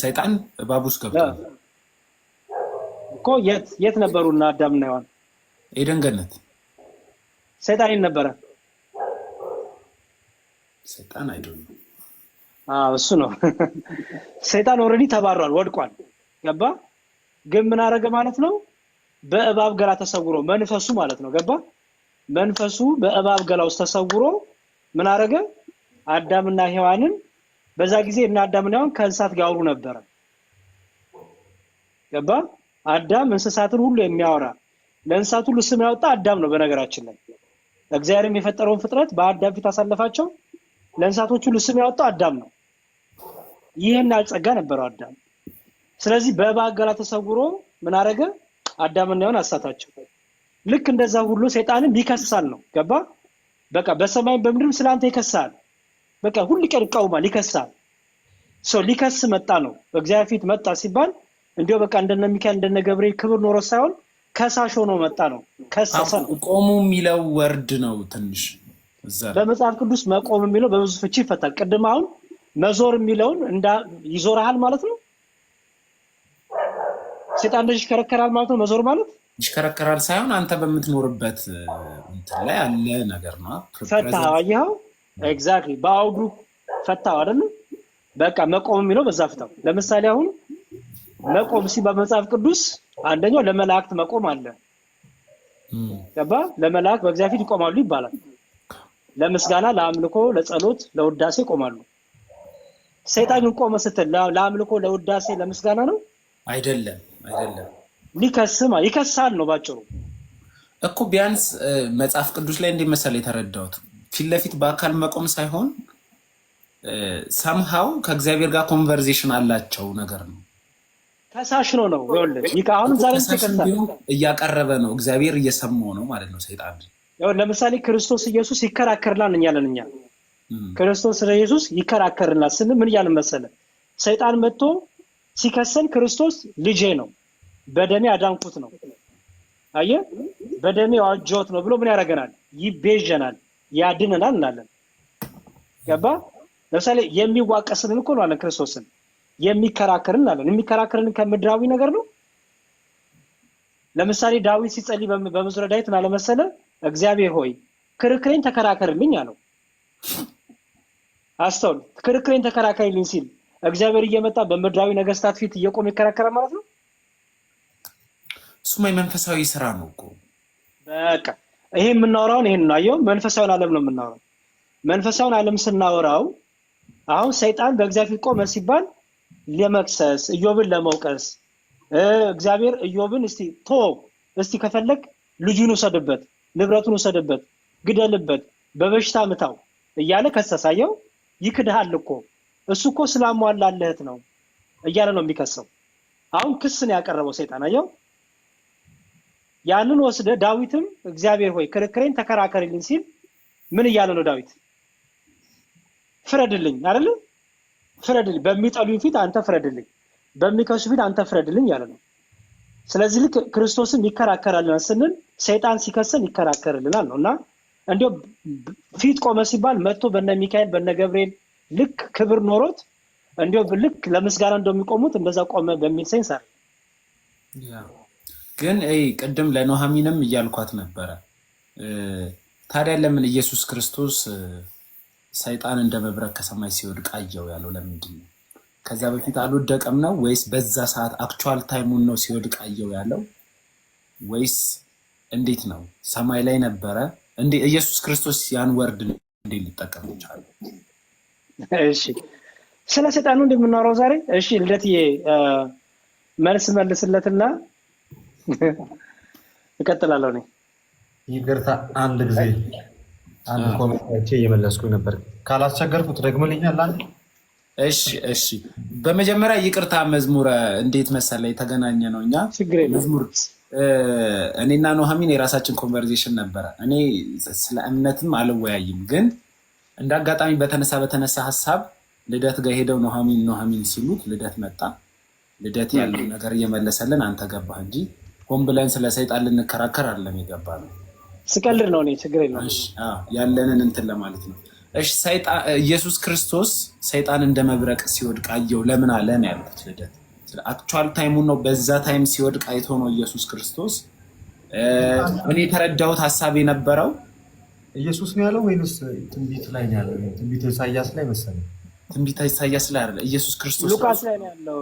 [SPEAKER 3] ሰይጣን እባብ ውስጥ ገብቶ
[SPEAKER 4] እኮ የት ነበሩና አዳምና ሔዋን?
[SPEAKER 3] ኤደን ገነት።
[SPEAKER 4] ሰይጣን ነበረ?
[SPEAKER 3] ሰይጣን አይደለም።
[SPEAKER 4] እሱ ነው። ሰይጣን ኦልሬዲ ተባሯል፣ ወድቋል። ገባ? ግን ምን አደረገ ማለት ነው? በእባብ ገላ ተሰውሮ መንፈሱ ማለት ነው። ገባ? መንፈሱ በእባብ ገላ ውስጥ ተሰውሮ ምን አደረገ? አዳምና ሔዋንን በዛ ጊዜ እና አዳምና ሔዋን ከእንስሳት ጋር አውሩ ነበረ። ገባ? አዳም እንስሳትን ሁሉ የሚያወራ ለእንስሳት ሁሉ ስም ያወጣ አዳም ነው። በነገራችን ላይ እግዚአብሔርም የፈጠረውን ፍጥረት በአዳም ፊት አሳለፋቸው። ለእንስሳቶቹ ሁሉ ስም ያወጣ አዳም ነው። ይሄን ያልጸጋ ነበረው አዳም። ስለዚህ በእባብ ገላ ተሰውሮ ምን አደረገ? አዳምና ሔዋን አሳታቸው። ልክ እንደዛ ሁሉ ሰይጣንም ይከሳል ነው። ገባ? በቃ በሰማይም በምድርም ስላንተ ይከሳል። በቃ ሁሉ ቀን ይቃወማል፣ ይከሳል። ሰው ሊከስ መጣ ነው። በእግዚአብሔር ፊት መጣ ሲባል እንዲያው በቃ እንደነ ሚካኤል እንደነ ገብርኤል ክብር ኖሮ ሳይሆን ከሳሽ ሆኖ መጣ ነው። ከሰሰ ነው።
[SPEAKER 3] ቆሙ የሚለው ወርድ ነው ትንሽ እዛ
[SPEAKER 4] በመጽሐፍ ቅዱስ መቆም የሚለው በብዙ ፍቺ ይፈታል። ቅድም አሁን መዞር የሚለውን ይዞራል ማለት ነው። ሰይጣን እንደዚህ ይሽከረከራል ማለት ነው። መዞር ማለት
[SPEAKER 3] ይሽከረከራል ሳይሆን አንተ በምትኖርበት እንትን ላይ ያለ ነገር ነው።
[SPEAKER 4] ፈታው አየኸው? ኤግዛክትሊ በአውዱ ፈታው አይደል? በቃ መቆም የሚለው በዛ ፍታው። ለምሳሌ አሁን መቆም በመጽሐፍ ቅዱስ አንደኛው ለመላእክት መቆም አለ። ገባ? ለመላእክት በእግዚአብሔር ፊት ይቆማሉ ይባላል። ለምስጋና፣ ለአምልኮ፣ ለጸሎት፣ ለውዳሴ ይቆማሉ። ሰይጣን ቆመ ስትል ለአምልኮ፣ ለውዳሴ፣ ለምስጋና ነው
[SPEAKER 3] አይደለም?
[SPEAKER 4] ይከሳል ነው ባጭሩ
[SPEAKER 3] እኮ። ቢያንስ መጽሐፍ ቅዱስ ላይ እንደመሰለ የተረዳሁት ፊት ለፊት በአካል መቆም ሳይሆን ሰምሃው ከእግዚአብሔር ጋር ኮንቨርሴሽን አላቸው ነገር ነው።
[SPEAKER 4] ከሳሽ ነው ይኸውልህ አሁን ዛሬ
[SPEAKER 3] እያቀረበ ነው፣ እግዚአብሔር እየሰማው ነው ማለት ነው። ሰይጣን
[SPEAKER 4] ይኸውልህ ለምሳሌ ክርስቶስ ኢየሱስ ይከራከርላል እንያለን። እኛ ክርስቶስ ኢየሱስ ይከራከርላል ስንል ምን እያልን መሰለ? ሰይጣን መጥቶ ሲከሰን ክርስቶስ ልጄ ነው በደሜ አዳንኩት ነው፣ አየህ በደሜ ዋጀሁት ነው ብሎ ምን ያደርገናል? ይቤዠናል፣ ያድነናል እንላለን። ገባ? ለምሳሌ የሚዋቀስልን እኮ ነው አለን ክርስቶስን። የሚከራከርን አለን። የሚከራከርን ከምድራዊ ነገር ነው። ለምሳሌ ዳዊት ሲጸልይ በመዝሙረ ዳዊት ምን አለ መሰለ? እግዚአብሔር ሆይ ክርክሬን ተከራከርልኝ አለው። አስተውል፣ ክርክሬን ተከራከርልኝ ሲል እግዚአብሔር እየመጣ በምድራዊ ነገስታት ፊት እየቆመ ይከራከራል ማለት ነው።
[SPEAKER 3] እሱማ የመንፈሳዊ ስራ ነው እኮ።
[SPEAKER 4] በቃ ይሄ የምናወራውን ይሄን ነው። አየው፣ መንፈሳዊን ዓለም ነው የምናወራው። መንፈሳዊን ዓለም ስናወራው አሁን ሰይጣን በእግዚአብሔር ቆመ ሲባል ለመክሰስ ኢዮብን ለመውቀስ እግዚአብሔር ኢዮብን እስቲ ከፈለግ ልጁን ውሰድበት፣ ንብረቱን ውሰድበት፣ ግደልበት፣ በበሽታ ምታው እያለ ከሰሳየው። ይክድሃል እኮ እሱ እኮ ስላሟላለህት ነው እያለ ነው የሚከሰው። አሁን ክስ ነው ያቀረበው ሰይጣን። አየው፣ ያንን ወስደ ዳዊትም እግዚአብሔር ሆይ ክርክሬን ተከራከርልኝ ሲል ምን እያለ ነው ዳዊት? ፍረድልኝ አይደል? ፍረድልኝ፣ በሚጠሉኝ ፊት አንተ ፍረድልኝ፣ በሚከሱ ፊት አንተ ፍረድልኝ ያለ ነው። ስለዚህ ልክ ክርስቶስን ይከራከራልና ስንል ሰይጣን ሲከሰን ይከራከርልናል ነው እና እንዲያው ፊት ቆመ ሲባል መጥቶ በነ ሚካኤል በነ ገብርኤል ልክ ክብር ኖሮት እንዲያው ልክ ለምስጋና እንደሚቆሙት እንደዛ ቆመ በሚል ሴንስ አይደል።
[SPEAKER 3] ግን ቅድም ለኑሐሚንም እያልኳት ነበረ። ታዲያ ለምን ኢየሱስ ክርስቶስ ሰይጣን እንደ መብረቅ ከሰማይ ሲወድቅ አየው ያለው ለምንድን ነው? ከዛ በፊት አልወደቀም ነው ወይስ በዛ ሰዓት አክቹዋል ታይሙን ነው ሲወድቅ አየው ያለው ወይስ እንዴት ነው? ሰማይ ላይ ነበረ እንዴ? ኢየሱስ ክርስቶስ ያን ወርድ እንዴ ሊጠቀም ይችላል?
[SPEAKER 4] እሺ ስለ ሰይጣኑ እንደምናወራው ዛሬ። እሺ ልደትዬ መልስ መልስለትና እቀጥላለሁ እኔ።
[SPEAKER 2] ይቅርታ አንድ ጊዜ አንድ ኮሜንት እየመለስኩኝ ነበር። ካላስቸገርኩት ደግሞልኛል አንድ።
[SPEAKER 3] እሺ በመጀመሪያ ይቅርታ። መዝሙር እንዴት መሰለ የተገናኘ ነው እኛ መዝሙር እኔና ኑሐሚን የራሳችን ኮንቨርሴሽን ነበረ። እኔ ስለ እምነትም አልወያይም፣ ግን እንደ አጋጣሚ በተነሳ ሀሳብ ልደት ጋር ሄደው ኑሐሚን ሲሉት ልደት መጣ። ልደት ያለው ነገር እየመለሰልን አንተ ገባህ እንጂ ሆን ብለን ስለ ሰይጣን ልንከራከር አይደለም የገባ ነው።
[SPEAKER 4] ስቀልድ ነው እኔ ችግር የለውም።
[SPEAKER 3] ያለንን እንትን ለማለት ነው። እሺ ኢየሱስ ክርስቶስ ሰይጣን እንደ መብረቅ ሲወድቅ አየው ለምን አለ ነው ያልኩት። ልደት አክቹዋል ታይሙን ነው በዛ ታይም ሲወድቅ አይቶ ነው ኢየሱስ ክርስቶስ። እኔ የተረዳሁት ሀሳብ የነበረው
[SPEAKER 2] ኢየሱስ ነው ያለው ወይንስ ትንቢት ላይ ነው ያለው? ትንቢት ኢሳይያስ ላይ መሰለኝ።
[SPEAKER 3] ትንቢት ኢሳይያስ ላይ አይደለ? ኢየሱስ ክርስቶስ
[SPEAKER 4] ሉቃስ ላይ ነው ያለው።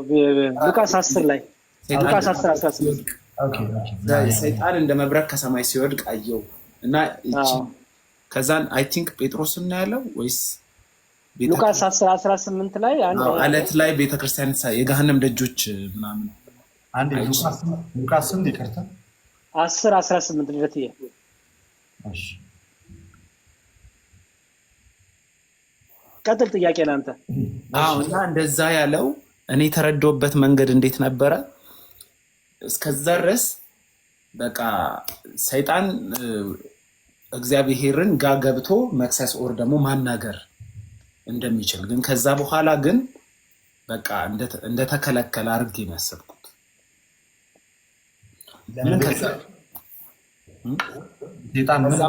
[SPEAKER 4] ሉቃስ 10 ላይ ሉቃስ 10:18
[SPEAKER 3] ሰይጣን እንደ መብረቅ ከሰማይ ሲወድቅ አየው እና ከዛን አይ ቲንክ ጴጥሮስ ነው ያለው ወይስ
[SPEAKER 4] ሉቃስ 10:18 ላይ
[SPEAKER 3] አለት ላይ ቤተክርስቲያን የገሃነም ደጆች ምናምን
[SPEAKER 2] አንድ ሉቃስ ስንት ይቅርታ
[SPEAKER 4] 10:18 ልደትዬ።
[SPEAKER 2] እሺ
[SPEAKER 4] ቀጥል ጥያቄ ናንተ።
[SPEAKER 3] እና እንደዛ ያለው እኔ የተረዳሁበት መንገድ እንዴት ነበረ? እስከዛ ድረስ በቃ ሰይጣን እግዚአብሔርን ጋር ገብቶ መክሰስ ኦር ደግሞ ማናገር እንደሚችል ግን ከዛ በኋላ ግን በቃ እንደተከለከለ አድርጌ ነው ያሰብኩት። ለምን ከዛ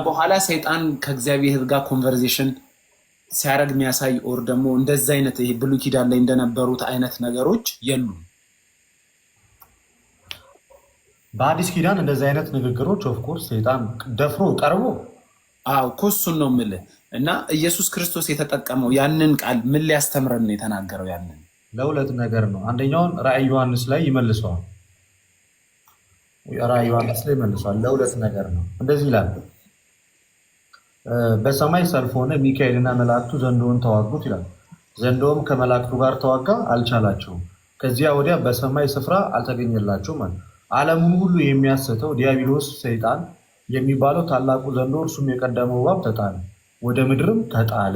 [SPEAKER 3] በኋላ ሰይጣን ከእግዚአብሔር ጋር ኮንቨርሴሽን ሲያደርግ የሚያሳይ ኦር ደግሞ እንደዛ አይነት ይሄ ብሉይ ኪዳን ላይ እንደነበሩት አይነት ነገሮች የሉም።
[SPEAKER 2] በአዲስ ኪዳን እንደዚህ አይነት ንግግሮች ኦፍ ኮርስ ሰይጣን ደፍሮ ቀርቦ
[SPEAKER 3] እሱን ነው የምልህ። እና ኢየሱስ ክርስቶስ የተጠቀመው ያንን ቃል ምን ሊያስተምረን ነው የተናገረው? ያንን
[SPEAKER 2] ለሁለት ነገር ነው። አንደኛውን ራዕይ ዮሐንስ ላይ ይመልሰዋል። ራዕይ ዮሐንስ ላይ ይመልሰዋል። ለሁለት ነገር ነው። እንደዚህ ይላል፣ በሰማይ ሰልፍ ሆነ፣ ሚካኤልና መላእክቱ ዘንዶውን ተዋጉት ይላል። ዘንዶውም ከመላእክቱ ጋር ተዋጋ፣ አልቻላቸውም። ከዚያ ወዲያ በሰማይ ስፍራ አልተገኘላቸውም ማለት ዓለሙን ሁሉ የሚያስተው ዲያብሎስ ሰይጣን የሚባለው ታላቁ ዘንዶ እርሱም የቀደመው እባብ ተጣለ፣ ወደ ምድርም ተጣለ፣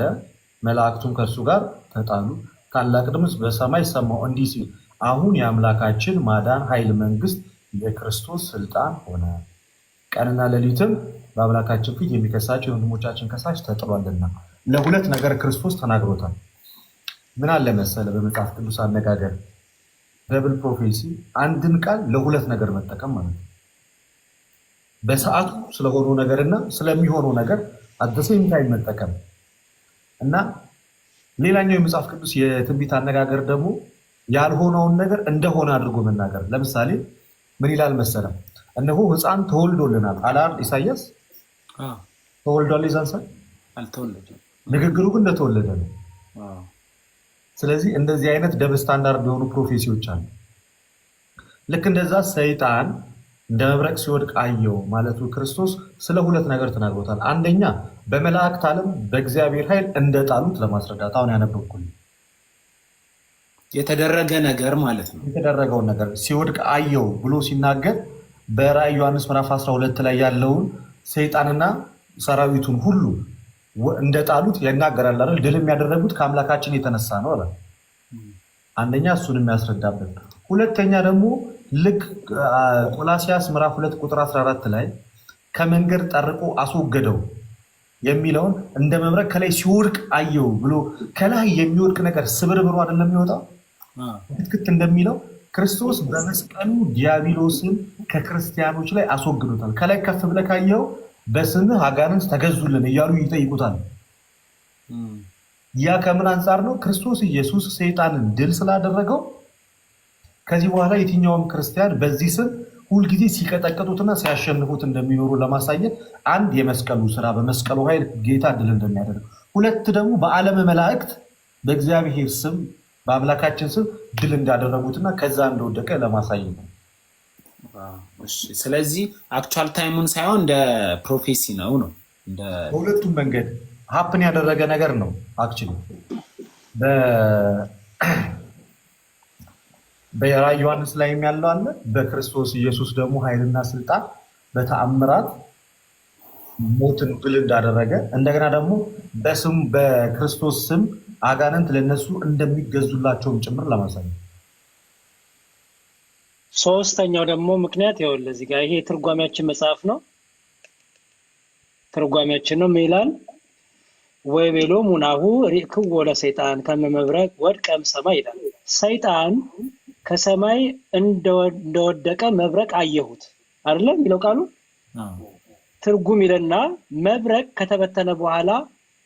[SPEAKER 2] መላእክቱም ከእርሱ ጋር ተጣሉ። ታላቅ ድምፅ በሰማይ ሰማሁ እንዲህ ሲል፣ አሁን የአምላካችን ማዳን ኃይል፣ መንግስት፣ የክርስቶስ ስልጣን ሆነ። ቀንና ሌሊትም በአምላካችን ፊት የሚከሳቸው የወንድሞቻችን ከሳሽ ተጥሏልና። ለሁለት ነገር ክርስቶስ ተናግሮታል። ምን አለ መሰለ በመጽሐፍ ቅዱስ አነጋገር ደብል ፕሮፌሲ፣ አንድን ቃል ለሁለት ነገር መጠቀም ማለት ነው። በሰዓቱ ስለሆነው ነገርና ስለሚሆነው ነገር አደሴም ታይም መጠቀም እና ሌላኛው የመጽሐፍ ቅዱስ የትንቢት አነጋገር ደግሞ ያልሆነውን ነገር እንደሆነ አድርጎ መናገር። ለምሳሌ ምን ይላል መሰለ፣ እነሆ ሕፃን ተወልዶልናል አላር ኢሳይያስ ተወልዷል። ይዛንሰ
[SPEAKER 3] አልተወለደም፣
[SPEAKER 2] ንግግሩ ግን እንደተወለደ ነው። ስለዚህ እንደዚህ አይነት ደብል ስታንዳርድ የሆኑ ፕሮፌሲዎች አሉ። ልክ እንደዛ ሰይጣን እንደ መብረቅ ሲወድቅ አየው ማለቱ ክርስቶስ ስለ ሁለት ነገር ተናግሮታል። አንደኛ በመላእክት ዓለም በእግዚአብሔር ኃይል እንደጣሉት ለማስረዳት አሁን ያነበብኩልህ
[SPEAKER 3] የተደረገ ነገር ማለት ነው።
[SPEAKER 2] የተደረገውን ነገር ሲወድቅ አየው ብሎ ሲናገር በራዕይ ዮሐንስ ምዕራፍ 12 ላይ ያለውን ሰይጣንና ሰራዊቱን ሁሉ እንደጣሉት ይናገራል አይደል? ድል የሚያደረጉት ከአምላካችን የተነሳ ነው አለ። አንደኛ እሱን የሚያስረዳበት። ሁለተኛ ደግሞ ልክ ቆላሲያስ ምዕራፍ 2 ቁጥር 14 ላይ ከመንገድ ጠርቆ አስወገደው የሚለውን እንደ መብረቅ ከላይ ሲወድቅ አየው ብሎ ከላይ የሚወድቅ ነገር ስብርብሩ አይደለም የሚወጣው ክትክት እንደሚለው ክርስቶስ በመስቀሉ ዲያብሎስን ከክርስቲያኖች ላይ አስወግዶታል። ከላይ ከፍ ብለህ ካየው በስምህ አጋንንት ተገዙልን እያሉ ይጠይቁታል። ያ ከምን አንጻር ነው? ክርስቶስ ኢየሱስ ሰይጣንን ድል ስላደረገው ከዚህ በኋላ የትኛውም ክርስቲያን በዚህ ስም ሁልጊዜ ሲቀጠቅጡትና ሲያሸንፉት እንደሚኖሩ ለማሳየት አንድ የመስቀሉ ስራ በመስቀሉ ኃይል ጌታ ድል እንደሚያደርግ፣ ሁለት ደግሞ በዓለም መላእክት በእግዚአብሔር ስም በአምላካችን ስም ድል እንዳደረጉትና ከዛ እንደወደቀ ለማሳየት ነው።
[SPEAKER 3] ስለዚህ አክቹዋል ታይሙን ሳይሆን እንደ ፕሮፌሲ ነው።
[SPEAKER 2] በሁለቱም መንገድ ሀፕን ያደረገ ነገር ነው። አክቹዋሊ በራዕየ ዮሐንስ ላይም ያለው አለ። በክርስቶስ ኢየሱስ ደግሞ ኃይልና ስልጣን በተአምራት ሞትን ድል እንዳደረገ እንደገና ደግሞ በስም በክርስቶስ ስም አጋንንት ለነሱ እንደሚገዙላቸውም ጭምር ለማሳየት።
[SPEAKER 4] ሶስተኛው ደግሞ ምክንያት ይኸውልህ እዚህ ጋር ይሄ ትርጓሜያችን መጽሐፍ ነው። ትርጓሜያችን ነው ይላል ወይ ቤሎ ሙናሁ ሪክው ለሰይጣን ከመመብረቅ ወድቀም ሰማይ ይላል። ሰይጣን ከሰማይ እንደወደቀ መብረቅ አየሁት አይደለም የሚለው ቃሉ ትርጉም ይለና መብረቅ ከተበተነ በኋላ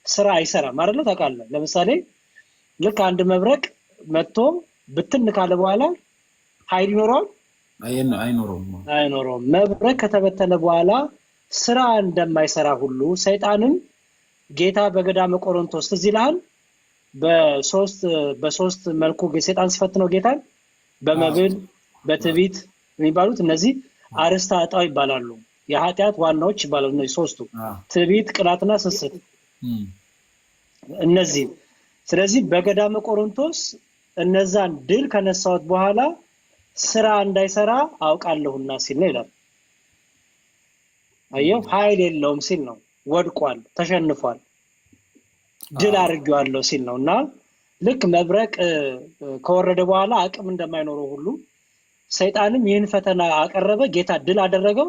[SPEAKER 4] ስራ አይሰራም አይደለ? ታውቃለህ። ለምሳሌ ልክ አንድ መብረቅ መጥቶ ብትን ካለ በኋላ ኃይል ይኖረዋል? አይኖረውም። መብረቅ ከተበተነ በኋላ ስራ እንደማይሰራ ሁሉ ሰይጣንም ጌታ በገዳመ ቆሮንቶስ ትዝ ይልሃል? በሶስት መልኩ ሰይጣን ሲፈትነው ጌታን በመብል በትዕቢት የሚባሉት እነዚህ አርእስተ ኃጣውእ ይባላሉ። የኃጢአት ዋናዎች ይባላሉ እነዚህ ሶስቱ፣ ትዕቢት፣ ቅናትና ስስት እነዚህ። ስለዚህ በገዳመ ቆሮንቶስ እነዛን ድል ከነሳሁት በኋላ ስራ እንዳይሰራ አውቃለሁና ሲል ነው ይላል። አየው፣ ኃይል የለውም ሲል ነው። ወድቋል፣ ተሸንፏል፣ ድል አድርጌዋለሁ ሲል ነው። እና ልክ መብረቅ ከወረደ በኋላ አቅም እንደማይኖረው ሁሉ ሰይጣንም ይህን ፈተና አቀረበ፣ ጌታ ድል አደረገው።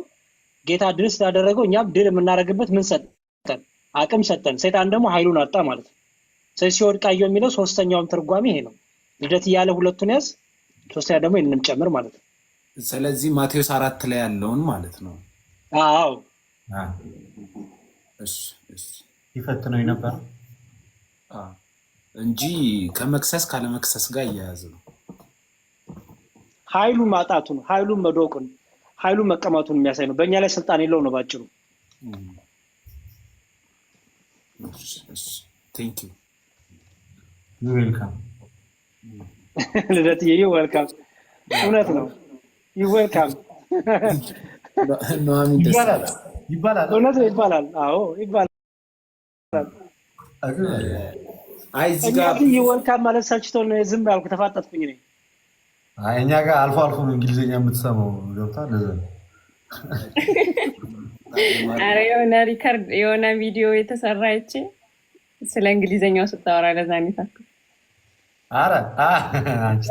[SPEAKER 4] ጌታ ድል ስላደረገው እኛም ድል የምናደርግበት ምን ሰጠን? አቅም ሰጠን። ሰይጣን ደግሞ ኃይሉን አጣ ማለት ነው። ስለዚህ ሲወድቅ አየሁ የሚለው ሶስተኛውም ትርጓሜ ይሄ ነው። ልደት እያለ ሁለቱን ያዝ፣ ሶስተኛ ደግሞ ይህንንም ጨምር ማለት ነው።
[SPEAKER 3] ስለዚህ ማቴዎስ 4 ላይ ያለውን ማለት ነው።
[SPEAKER 4] አዎ
[SPEAKER 2] ይፈትነው ነበር
[SPEAKER 3] እንጂ ከመክሰስ ካለመክሰስ ጋር እያያዝ ነው።
[SPEAKER 4] ኃይሉ ማጣቱን፣ ኃይሉን መዶቁን፣ ኃይሉን መቀማቱን የሚያሳይ ነው። በእኛ ላይ ስልጣን የለው ነው ባጭሩ።
[SPEAKER 3] ቴንክ ዩ
[SPEAKER 2] ዌልካም
[SPEAKER 4] ልደትዬ፣ ዩ ዌልካም። እውነት ነው፣ ዩ ዌልካም
[SPEAKER 2] ይባላል።
[SPEAKER 4] እውነት ነው ይባላል። አዎ ይባላል።
[SPEAKER 3] አይ እዚህ ጋር
[SPEAKER 4] ዩ ዌልካም ማለት ሰልችቶኝ ነው ዝም ያልኩ፣ ተፋጠጥኩኝ ነኝ።
[SPEAKER 2] አይ እኛ ጋር አልፎ አልፎ ነው እንግሊዝኛ የምትሰማው ገብቷል።
[SPEAKER 1] ኧረ የሆነ ሪከርድ የሆነ ቪዲዮ የተሰራ አይቼ ስለ እንግሊዝኛው ስታወራ ለዛ ነው የታከው።
[SPEAKER 2] ኧረ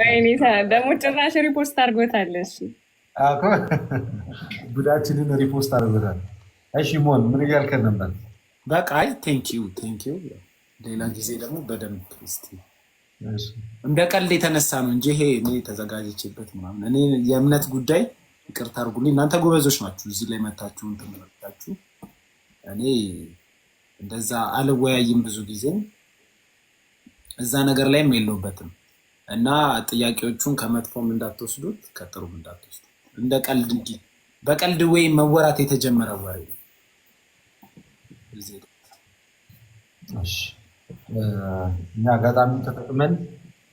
[SPEAKER 1] ወይኔ ደግሞ ጭራሽ ሪፖስት አድርጎታል። እሺ
[SPEAKER 2] አኮ ጉዳችንን ሪፖስት አድርጎታል። እሺ ሞን ምን እያልከን ነበር?
[SPEAKER 3] በቃ አይ ቴንክ ዩ ሌላ ጊዜ ደግሞ በደንብ እስቲ እንደ ቀልድ የተነሳ ነው እንጂ ይሄ እኔ ተዘጋጅቼበት ምናምን እኔ የእምነት ጉዳይ ይቅርታ አድርጉልኝ። እናንተ ጎበዞች ናችሁ እዚህ ላይ መታችሁ ተመረጣችሁ። እኔ እንደዛ አልወያይም ብዙ ጊዜ እዛ ነገር ላይም የለውበትም እና ጥያቄዎቹን ከመጥፎም እንዳትወስዱት ከጥሩም እንዳትወስዱት። እንደ ቀልድ እንጂ በቀልድ ወይ መወራት የተጀመረ ወሬ ነው።
[SPEAKER 2] እኛ አጋጣሚ ተጠቅመን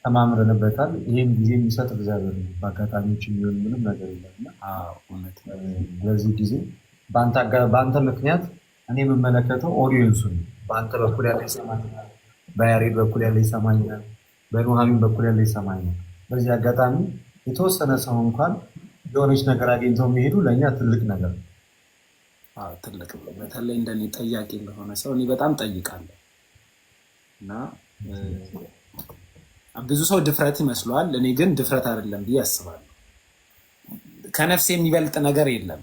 [SPEAKER 2] ተማምረንበታል። ይህም ጊዜ የሚሰጥ እግዚአብሔር ነው። በአጋጣሚዎች የሚሆን ምንም ነገር የለም። በዚህ ጊዜ በአንተ ምክንያት እኔ የምመለከተው ኦዲየንሱን በአንተ በኩል ያለ ይሰማኛል፣ በያሬድ በኩል ያለ ይሰማኛል፣ በኑሃሚን በኩል ያለ ይሰማኛል። በዚህ አጋጣሚ የተወሰነ ሰው እንኳን የሆነች ነገር አግኝተው የሚሄዱ ለእኛ ትልቅ ነገር ነው።
[SPEAKER 3] ትልቅ በተለይ እንደኔ ጠያቂ እንደሆነ ሰው እኔ በጣም ጠይቃለሁ እና ብዙ ሰው ድፍረት ይመስለዋል። እኔ ግን ድፍረት አይደለም ብዬ አስባለሁ። ከነፍሴ የሚበልጥ ነገር የለም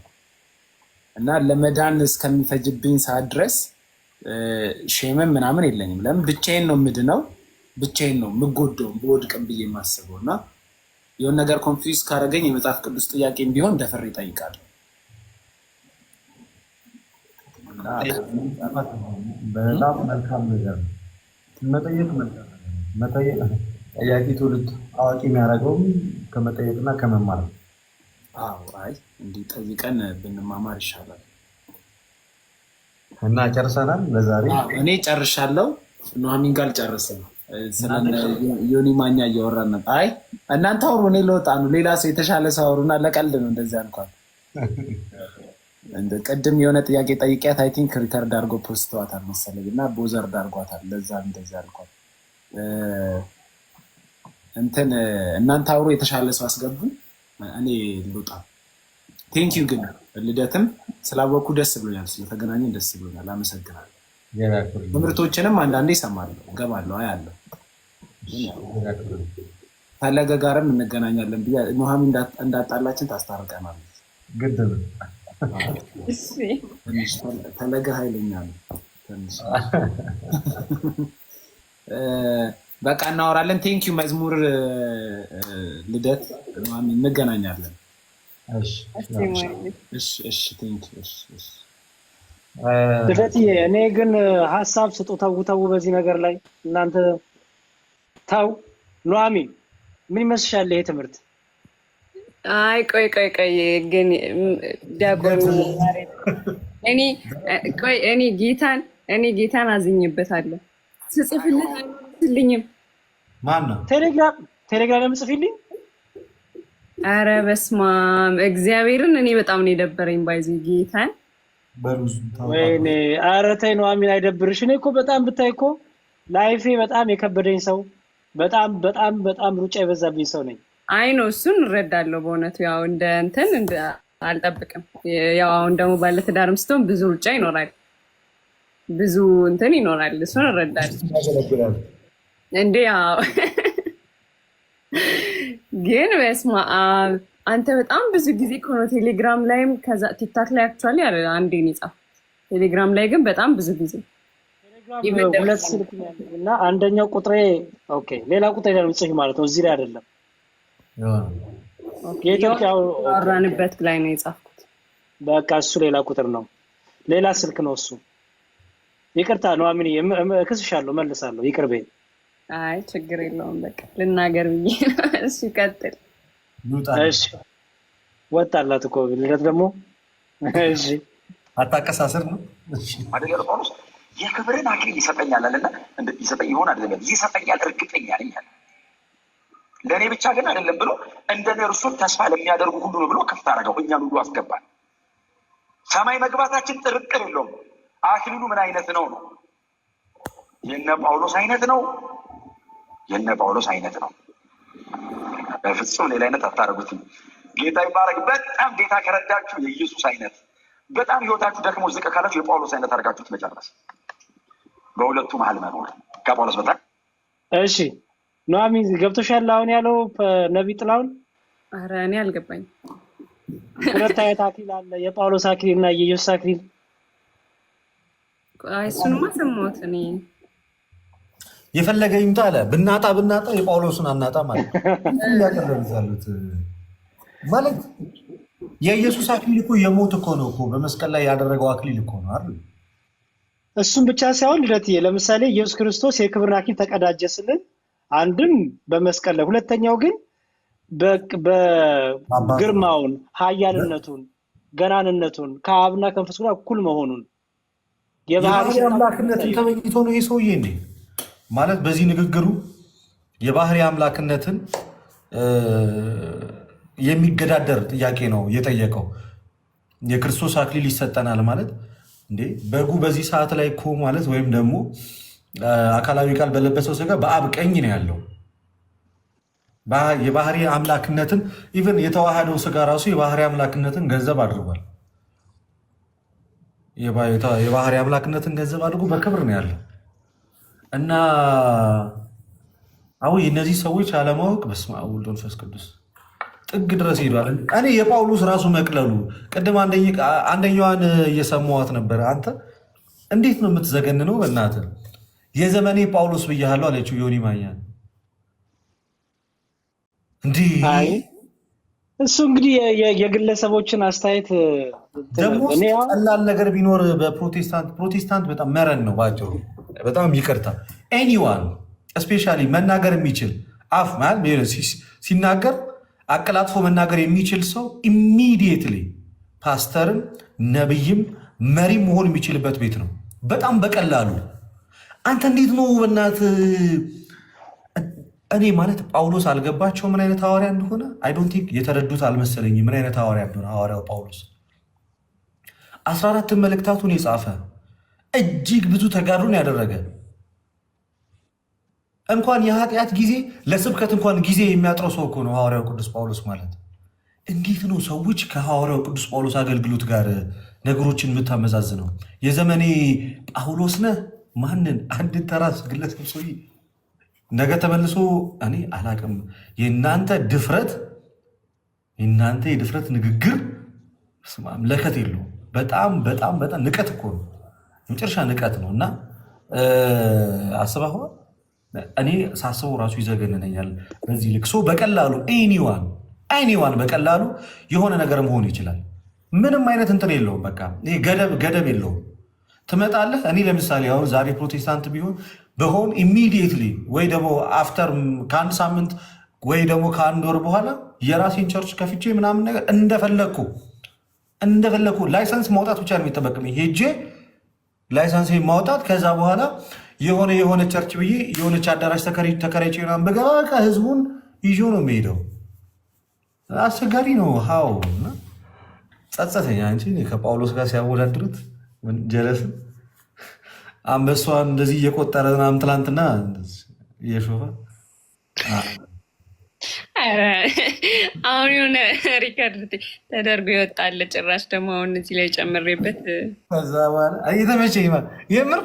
[SPEAKER 3] እና ለመዳን እስከሚፈጅብኝ ሰዓት ድረስ ሼምም ምናምን የለኝም። ለምን ብቻዬን ነው የምድነው፣ ብቻዬን ነው የምጎደው በወድቅም ብዬ የማስበው እና የሆነ ነገር ኮንፊውዝ ካደረገኝ የመጽሐፍ ቅዱስ ጥያቄም ቢሆን ደፍሬ እጠይቃለሁ።
[SPEAKER 2] በጣም መልካም ነገር መጠየቅ መጠየቅ ጠያቂ ትውልድ አዋቂ የሚያደርገውም ከመጠየቅና ከመማር ነው።
[SPEAKER 3] አይ እንዲህ ጠይቀን ብንማማር ይሻላል።
[SPEAKER 2] እና ጨርሰናል ለዛሬ።
[SPEAKER 3] እኔ ጨርሻለሁ። ኑሐሚን ጋር አልጨረስም። ስለ ዮኒ ማኛ እያወራን ነበር። አይ እናንተ አውሩ፣ እኔ ልወጣ ነው። ሌላ ሰው የተሻለ ሰው አውሩና ለቀልድ ነው እንደዚያ አልኳት። ቅድም የሆነ ጥያቄ ጠይቂያት አይ ቲንክ ሪከርድ አድርጎ ፖስተዋታል መሰለኝ እና ቦዘርድ አድርጓታል። ለዛ እንደዚያ አልኳት። እንትን እናንተ አውሩ፣ የተሻለ ሰው አስገቡ፣ እኔ ልውጣ። ቴንኪዩ። ግን ልደትም ስላወኩ ደስ ብሎኛል፣ ስለተገናኘን ደስ ብሎኛል። አመሰግናለሁ። ትምህርቶችንም አንዳንዴ እሰማለሁ፣ እገባለሁ፣ አያለሁ። ፈለገ ጋርም እንገናኛለን ብዬ ኑሐሚን እንዳጣላችን ታስታርቀናለች።
[SPEAKER 2] ግድ ነው።
[SPEAKER 3] ፈለገ ኃይለኛ ነው ትንሽ። በቃ እናወራለን። ቴንኪዩ መዝሙር ልደት ኑሐሚን እንገናኛለን።
[SPEAKER 4] ልደትዬ እኔ ግን ሀሳብ ስጡ። ተው በዚህ ነገር ላይ እናንተ ተው። ኑሐሚን ምን ይመስልሻል ይሄ ትምህርት?
[SPEAKER 1] አይ ቆይ ግን ዲያቆን እኔ ጌታን አዝኝበታለሁ። ስጽፍልህ አይመስልኝም።
[SPEAKER 2] ማን ነው
[SPEAKER 4] ቴሌግራም የምጽፍልኝ?
[SPEAKER 1] አረ በስመ አብ እግዚአብሔርን እኔ በጣም ነው የደበረኝ። ባይዚ ጌታን
[SPEAKER 4] ወይኔ ኧረ ተይ ኑሐሚን አይደብርሽ። እኔ እኮ በጣም ብታይ እኮ ላይፌ በጣም የከበደኝ ሰው፣ በጣም ሩጫ የበዛብኝ ሰው ነኝ።
[SPEAKER 1] አይ ነው እሱን እረዳለሁ በእውነቱ። ያው እንደ እንትን አልጠብቅም። ያው አሁን ደግሞ ባለትዳርም ስትሆን ብዙ ሩጫ ይኖራል፣ ብዙ እንትን ይኖራል። እሱን እረዳለሁ እንዴ። ያው ግን በስመ አብ አንተ በጣም ብዙ ጊዜ ከሆነ ቴሌግራም ላይም ከዛ ቲክታክ ላይ አክቹዋሊ አንዴ ነው የጻፍኩት። ቴሌግራም ላይ ግን በጣም ብዙ ጊዜ
[SPEAKER 4] ሁለት ስልክ እና አንደኛው ቁጥሬ ኦኬ፣ ሌላ ቁጥሬ ነው ጽፍ ማለት ነው። እዚህ ላይ አይደለም የኢትዮጵያ
[SPEAKER 1] አወራንበት ላይ ነው የጻፍኩት።
[SPEAKER 4] በቃ እሱ ሌላ ቁጥር ነው፣ ሌላ ስልክ ነው እሱ። ይቅርታ ኑሐሚን እክስሻለሁ፣ መልሳለሁ። ይቅር በይ።
[SPEAKER 1] አይ ችግር የለውም በቃ ልናገር ብዬ ነው። እሺ ቀጥል።
[SPEAKER 4] እሺ ወጣላት እኮ ልደት ደግሞ። እሺ
[SPEAKER 2] አታቀሳስር ነው
[SPEAKER 5] አይደል? ጳውሎስ የክብርን አክሊል ይሰጠኛል አለና ይሰጠኝ ይሆን አይደለም? ይሰጠኛል እርግጠኛ ነኝ አለ። ለእኔ ብቻ ግን አይደለም ብሎ እንደኔ እርሱን ተስፋ ለሚያደርጉ ሁሉ ነው ብሎ ክፍት አደረገው። እኛን ሁሉ አስገባል። ሰማይ መግባታችን ጥርጥር የለውም። አክሊሉ ምን አይነት ነው? የነ ጳውሎስ አይነት ነው። የነ ጳውሎስ አይነት ነው። በፍጹም ሌላ አይነት አታደርጉትም። ጌታ ይባረክ። በጣም ጌታ ከረዳችሁ የኢየሱስ አይነት፣ በጣም ህይወታችሁ ደክሞ ዝቅ ካላችሁ የጳውሎስ አይነት አድርጋችሁት መጨረስ፣ በሁለቱ መሀል መኖር ከጳውሎስ በጣም
[SPEAKER 4] እሺ። ኑሐሚን ገብቶሻል አሁን ያለው ነቢይ ጥላሁን?
[SPEAKER 1] ኧረ እኔ አልገባኝም።
[SPEAKER 4] ሁለት አይነት አክሊል አለ፣ የጳውሎስ አክሊል እና የኢየሱስ አክሊል።
[SPEAKER 1] እሱንማ ሰማሁት እኔ።
[SPEAKER 2] የፈለገ ይምጣ አለ። ብናጣ የጳውሎስን አናጣ ማለት ያቀረብዛሉት ማለት የኢየሱስ አክሊል እኮ የሞት እኮ ነው እኮ በመስቀል ላይ ያደረገው አክሊል እኮ ነው አይደል?
[SPEAKER 4] እሱም ብቻ ሳይሆን ልደትዬ፣ ለምሳሌ ኢየሱስ ክርስቶስ የክብርን አክሊል ተቀዳጀ ስልን አንድም በመስቀል ላይ፣ ሁለተኛው ግን በግርማውን ኃያልነቱን ገናንነቱን ከአብና ከመንፈስ ጋር እኩል መሆኑን
[SPEAKER 2] የባህሪ አምላክነትን ተመኝቶ ነው ይሄ ሰውዬ እንዴ ማለት በዚህ ንግግሩ የባህሪ አምላክነትን የሚገዳደር ጥያቄ ነው የጠየቀው። የክርስቶስ አክሊል ይሰጠናል ማለት እንዴ በጉ በዚህ ሰዓት ላይ እኮ ማለት ወይም ደግሞ አካላዊ ቃል በለበሰው ስጋ በአብ ቀኝ ነው ያለው። የባህሪ አምላክነትን ኢቨን የተዋሃደው ስጋ ራሱ የባህሪ አምላክነትን ገንዘብ አድርጓል። የባህሪ አምላክነትን ገንዘብ አድርጎ በክብር ነው ያለው እና አሁን የእነዚህ ሰዎች አለማወቅ በስመ አብ ወወልድ ወመንፈስ ቅዱስ ጥግ ድረስ ሄዷል። እኔ የጳውሎስ ራሱ መቅለሉ ቅድም አንደኛዋን እየሰማዋት ነበረ። አንተ እንዴት ነው የምትዘገንነው? በእናትህ የዘመኔ ጳውሎስ ብያለሁ አለችው ዮኒ ማኛ። እንዲህ
[SPEAKER 4] እሱ እንግዲህ የግለሰቦችን አስተያየት
[SPEAKER 2] ደግሞ ቀላል ነገር ቢኖር ፕሮቴስታንት በጣም መረን ነው ባጭሩ። በጣም ይቅርታ ኤኒዋን ስፔሻሊ መናገር የሚችል አፍ ማለት ሲናገር አቀላጥፎ መናገር የሚችል ሰው ኢሚዲየትሊ ፓስተርም ነብይም መሪም መሆን የሚችልበት ቤት ነው። በጣም በቀላሉ አንተ እንዴት ነው በእናትህ? እኔ ማለት ጳውሎስ አልገባቸው ምን አይነት ሐዋርያ እንደሆነ አይ ዶንት ቲንክ የተረዱት አልመሰለኝ ምን አይነት ሐዋርያ እንደሆነ ሐዋርያው ጳውሎስ 14 መልእክታቱን የጻፈ እጅግ ብዙ ተጋድሎን ያደረገ እንኳን የኃጢአት ጊዜ ለስብከት እንኳን ጊዜ የሚያጥረው ሰው እኮ ነው ሐዋርያው ቅዱስ ጳውሎስ ማለት። እንዴት ነው ሰዎች ከሐዋርያው ቅዱስ ጳውሎስ አገልግሎት ጋር ነገሮችን የምታመዛዝነው? የዘመኔ ጳውሎስ ነህ ማንን? አንድ ተራስ ግለሰብ ሰውዬ ነገ ተመልሶ እኔ አላቅም። የእናንተ የድፍረት ንግግር ለከት የለውም። በጣም በጣም በጣም ንቀት እኮ ነው፣ የመጨረሻ ንቀት ነው። እና አስበኸዋል? እኔ ሳስበው ራሱ ይዘገንነኛል። በዚህ ልክ ሰው በቀላሉ ኤኒዋን በቀላሉ የሆነ ነገር መሆን ይችላል። ምንም አይነት እንትን የለውም። በቃ ይሄ ገደብ የለውም። ትመጣለህ። እኔ ለምሳሌ አሁን ዛሬ ፕሮቴስታንት በሆን ኢሚዲየትሊ ወይ ደግሞ አፍተር ከአንድ ሳምንት ወይ ደግሞ ከአንድ ወር በኋላ የራሴን ቸርች ከፍቼ ምናምን ነገር እንደፈለኩ ላይሰንስ ማውጣት ብቻ ነው የሚጠበቅብኝ። ሄጄ ላይሰንስ ማውጣት ከዛ በኋላ የሆነ ቸርች ብዬ የሆነች አዳራሽ ተከራይቼ ምናምን በገባ ህዝቡን ይዞ ነው የሚሄደው። አስቸጋሪ ነው። ሀው ጸጸተኛ እንጂ ከጳውሎስ ጋር ሲያወዳድሩት ጀለስን አንበሷን እንደዚህ እየቆጠረ ምናምን ትላንትና እየሾፈ
[SPEAKER 1] አሁን የሆነ ሪከርድ ተደርጎ ይወጣል። ጭራሽ ደግሞ አሁን እዚህ ላይ ጨምሬበት
[SPEAKER 2] ከዛ በኋላ እየተመቸኝ የምር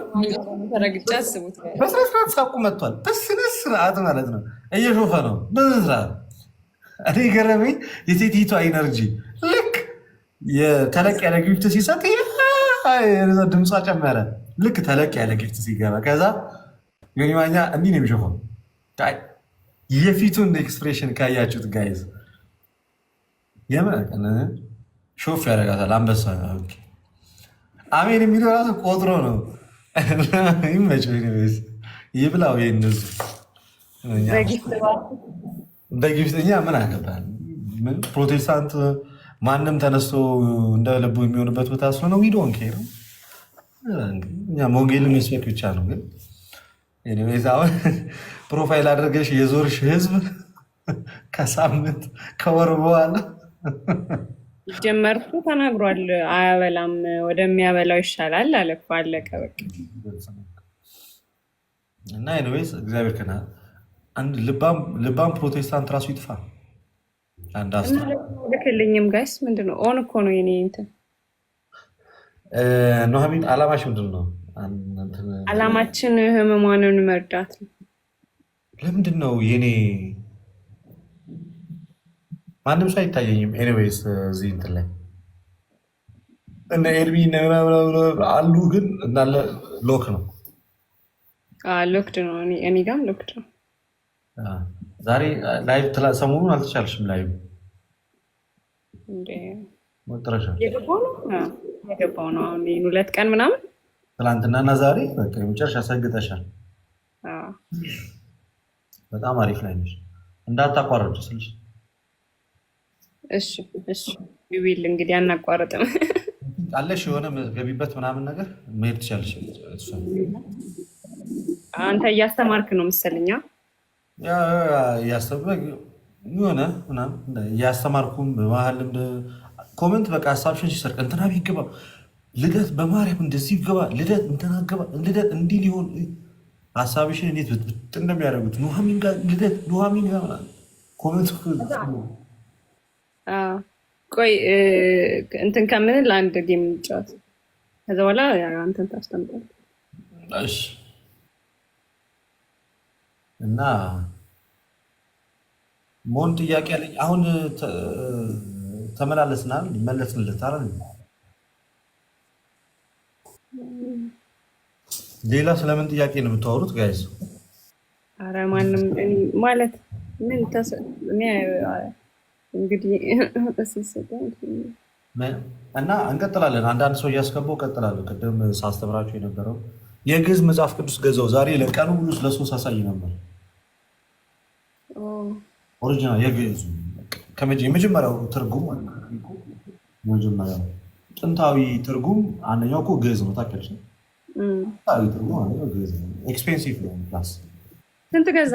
[SPEAKER 1] ተረግጬ አስቡት።
[SPEAKER 2] በስነስርዓት ሳቁ መጥቷል። በስነስርዓት ማለት ነው እየሾፈ ነው በስነስርዓት። እኔ ገረመኝ የሴቲቷ ኢነርጂ። ልክ ተለቅ ያለ ጊፍት ሲሰጥ ድምጿ ጨመረ። ልክ ተለቅ ያለ ጊፍት ሲገባ ከዛ ዮኒ ማኛ እንዲህ ነው የሚሾፈው። የፊቱን ኤክስፕሬሽን ካያችሁት ጋይዝ ሾፍ ያደርጋታል። አንበሳ አሜን የሚለው ራሱ ቆጥሮ ነው። ይመቸው ይብላው። ይህንዙ በጊፍተኛ ምን አገባል? ፕሮቴስታንት ማንም ተነስቶ እንደ ልቡ የሚሆንበት ቦታ ስለሆነ ዊዶን ኬር እኛ ወንጌልን መስበክ ብቻ ነው። ግን አሁን ፕሮፋይል አድርገሽ የዞርሽ ህዝብ ከሳምንት ከወር በኋላ
[SPEAKER 1] ጀመርኩ ተናግሯል። አያበላም ወደሚያበላው ይሻላል አለ እኮ አለቀ በቃ።
[SPEAKER 2] እና ኤኒዌይስ እግዚአብሔር ከና አንድ ልባም ፕሮቴስታንት ራሱ ይጥፋ። አንድ
[SPEAKER 1] ልክልኝም ጋይስ ምንድነው ኦን እኮ ነው የኔ እንትን
[SPEAKER 2] ኑሐሚን አላማሽ ምንድን ነው?
[SPEAKER 1] አላማችን ህመሟንን መርዳት ነው።
[SPEAKER 2] ለምንድን ነው የኔ ማንም ሰው አይታየኝም? ኤኒዌይስ እዚህ እንትን ላይ እነ ኤርሚ አሉ፣ ግን እንዳለ ሎክ ነው።
[SPEAKER 1] ሎክድ ነው። እኔ ጋርም ሎክድ ነው።
[SPEAKER 2] ዛሬ ላይቭ ሰሞኑን አልተቻልሽም? ላይቭ መጥረሻ
[SPEAKER 1] የገባው ነው። አሁን 2 ቀን ምናምን
[SPEAKER 2] ትላንትና እና ዛሬ በቃ የመጨረሻ ሰግተሻል። በጣም አሪፍ ላይ ነሽ። እንዳታቋረጭ ስልሽ
[SPEAKER 1] እሺ ቢቢል እንግዲህ አናቋረጥም።
[SPEAKER 2] አለሽ የሆነ ገቢበት ምናምን ነገር መሄድ ትችላለሽ።
[SPEAKER 1] አንተ እያስተማርክ ነው መሰለኛ።
[SPEAKER 2] የሆነ እያስተማርኩም በመሀል ኮመንት በቃ ሀሳብሽን ሲሰርቅ እንትና ቢገባ ልደት በማርያም እንደዚህ ይገባ ልደት እንትና ገባ ልደት እንዲህ ሊሆን ሀሳብሽን እንዴት ብጥ እንደሚያደርጉት ኑሐሚን ጋር ልደት ኑሐሚን ጋር ኮመንት
[SPEAKER 1] ቆይ እንትን ከምን ለአንድ ጌም እንጫወት ከዛ በኋላ አንተን ታስተምጣለህ።
[SPEAKER 2] እሺ እና ሞን ጥያቄ ያለኝ አሁን ተመላለስናል ይመለስንልታል። ሌላ ስለምን ጥያቄ ነው የምታወሩት ጋይዝ?
[SPEAKER 1] አረ ማንም ማለት ምን እንግዲህ
[SPEAKER 2] እና እንቀጥላለን። አንዳንድ ሰው እያስገባው እቀጥላለሁ። ቅድም ሳስተምራችሁ የነበረው የግዕዝ መጽሐፍ ቅዱስ ገዛው ዛሬ ለቀኑ ሙሉ ስለሱ ሳሳይ ነበር። ኦሪጂናል የግዕዙ የመጀመሪያው ትርጉም መጀመሪያው ጥንታዊ ትርጉም አንደኛው እኮ ግዕዝ ነው። ታውቂያለሽ? ጥንታዊ ትርጉም አንደኛው ግዕዝ ነው። ኤክስፔንሲቭ ነው። ፕላስ
[SPEAKER 1] ስንት ገዛ?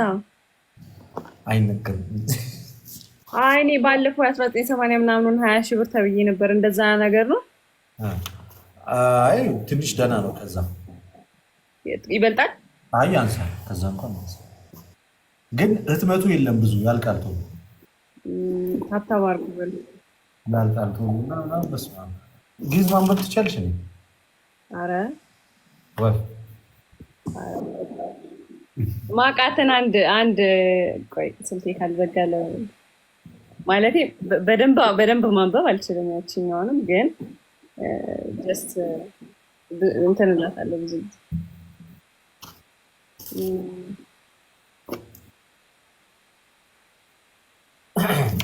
[SPEAKER 2] አይነገርም።
[SPEAKER 1] አይ እኔ ባለፈው 1980 ምናምን 20 ሺህ ብር ተብዬ ነበር። እንደዛ ነገር ነው።
[SPEAKER 2] አይ ትንሽ ደህና ነው። ከዛ
[SPEAKER 1] ይበልጣል።
[SPEAKER 2] አይ ያንሳል። ከዛ እንኳን ያንሳል። ግን ህትመቱ የለም ብዙ ያልቃል። ተው
[SPEAKER 1] ታታባርኩ በል
[SPEAKER 2] ያልቃል። ተው እና በስመ አብ ግዕዝ ማንበብ ትችያለሽ? እኔ
[SPEAKER 1] አረ
[SPEAKER 2] ወይ
[SPEAKER 1] ማቃተን አንድ ቆይ ስልቴ ካልዘጋለ ማለቴ በደንብ ማንበብ አልችልም። ያችኛውንም ግን ጀስት እንትን እላታለሁ ብዙ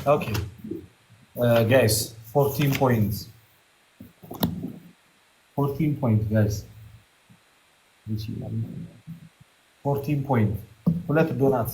[SPEAKER 2] ኦኬ ጋይስ 14 ፖይንት ጋይስ 14 ፖይንት 2 ዶናት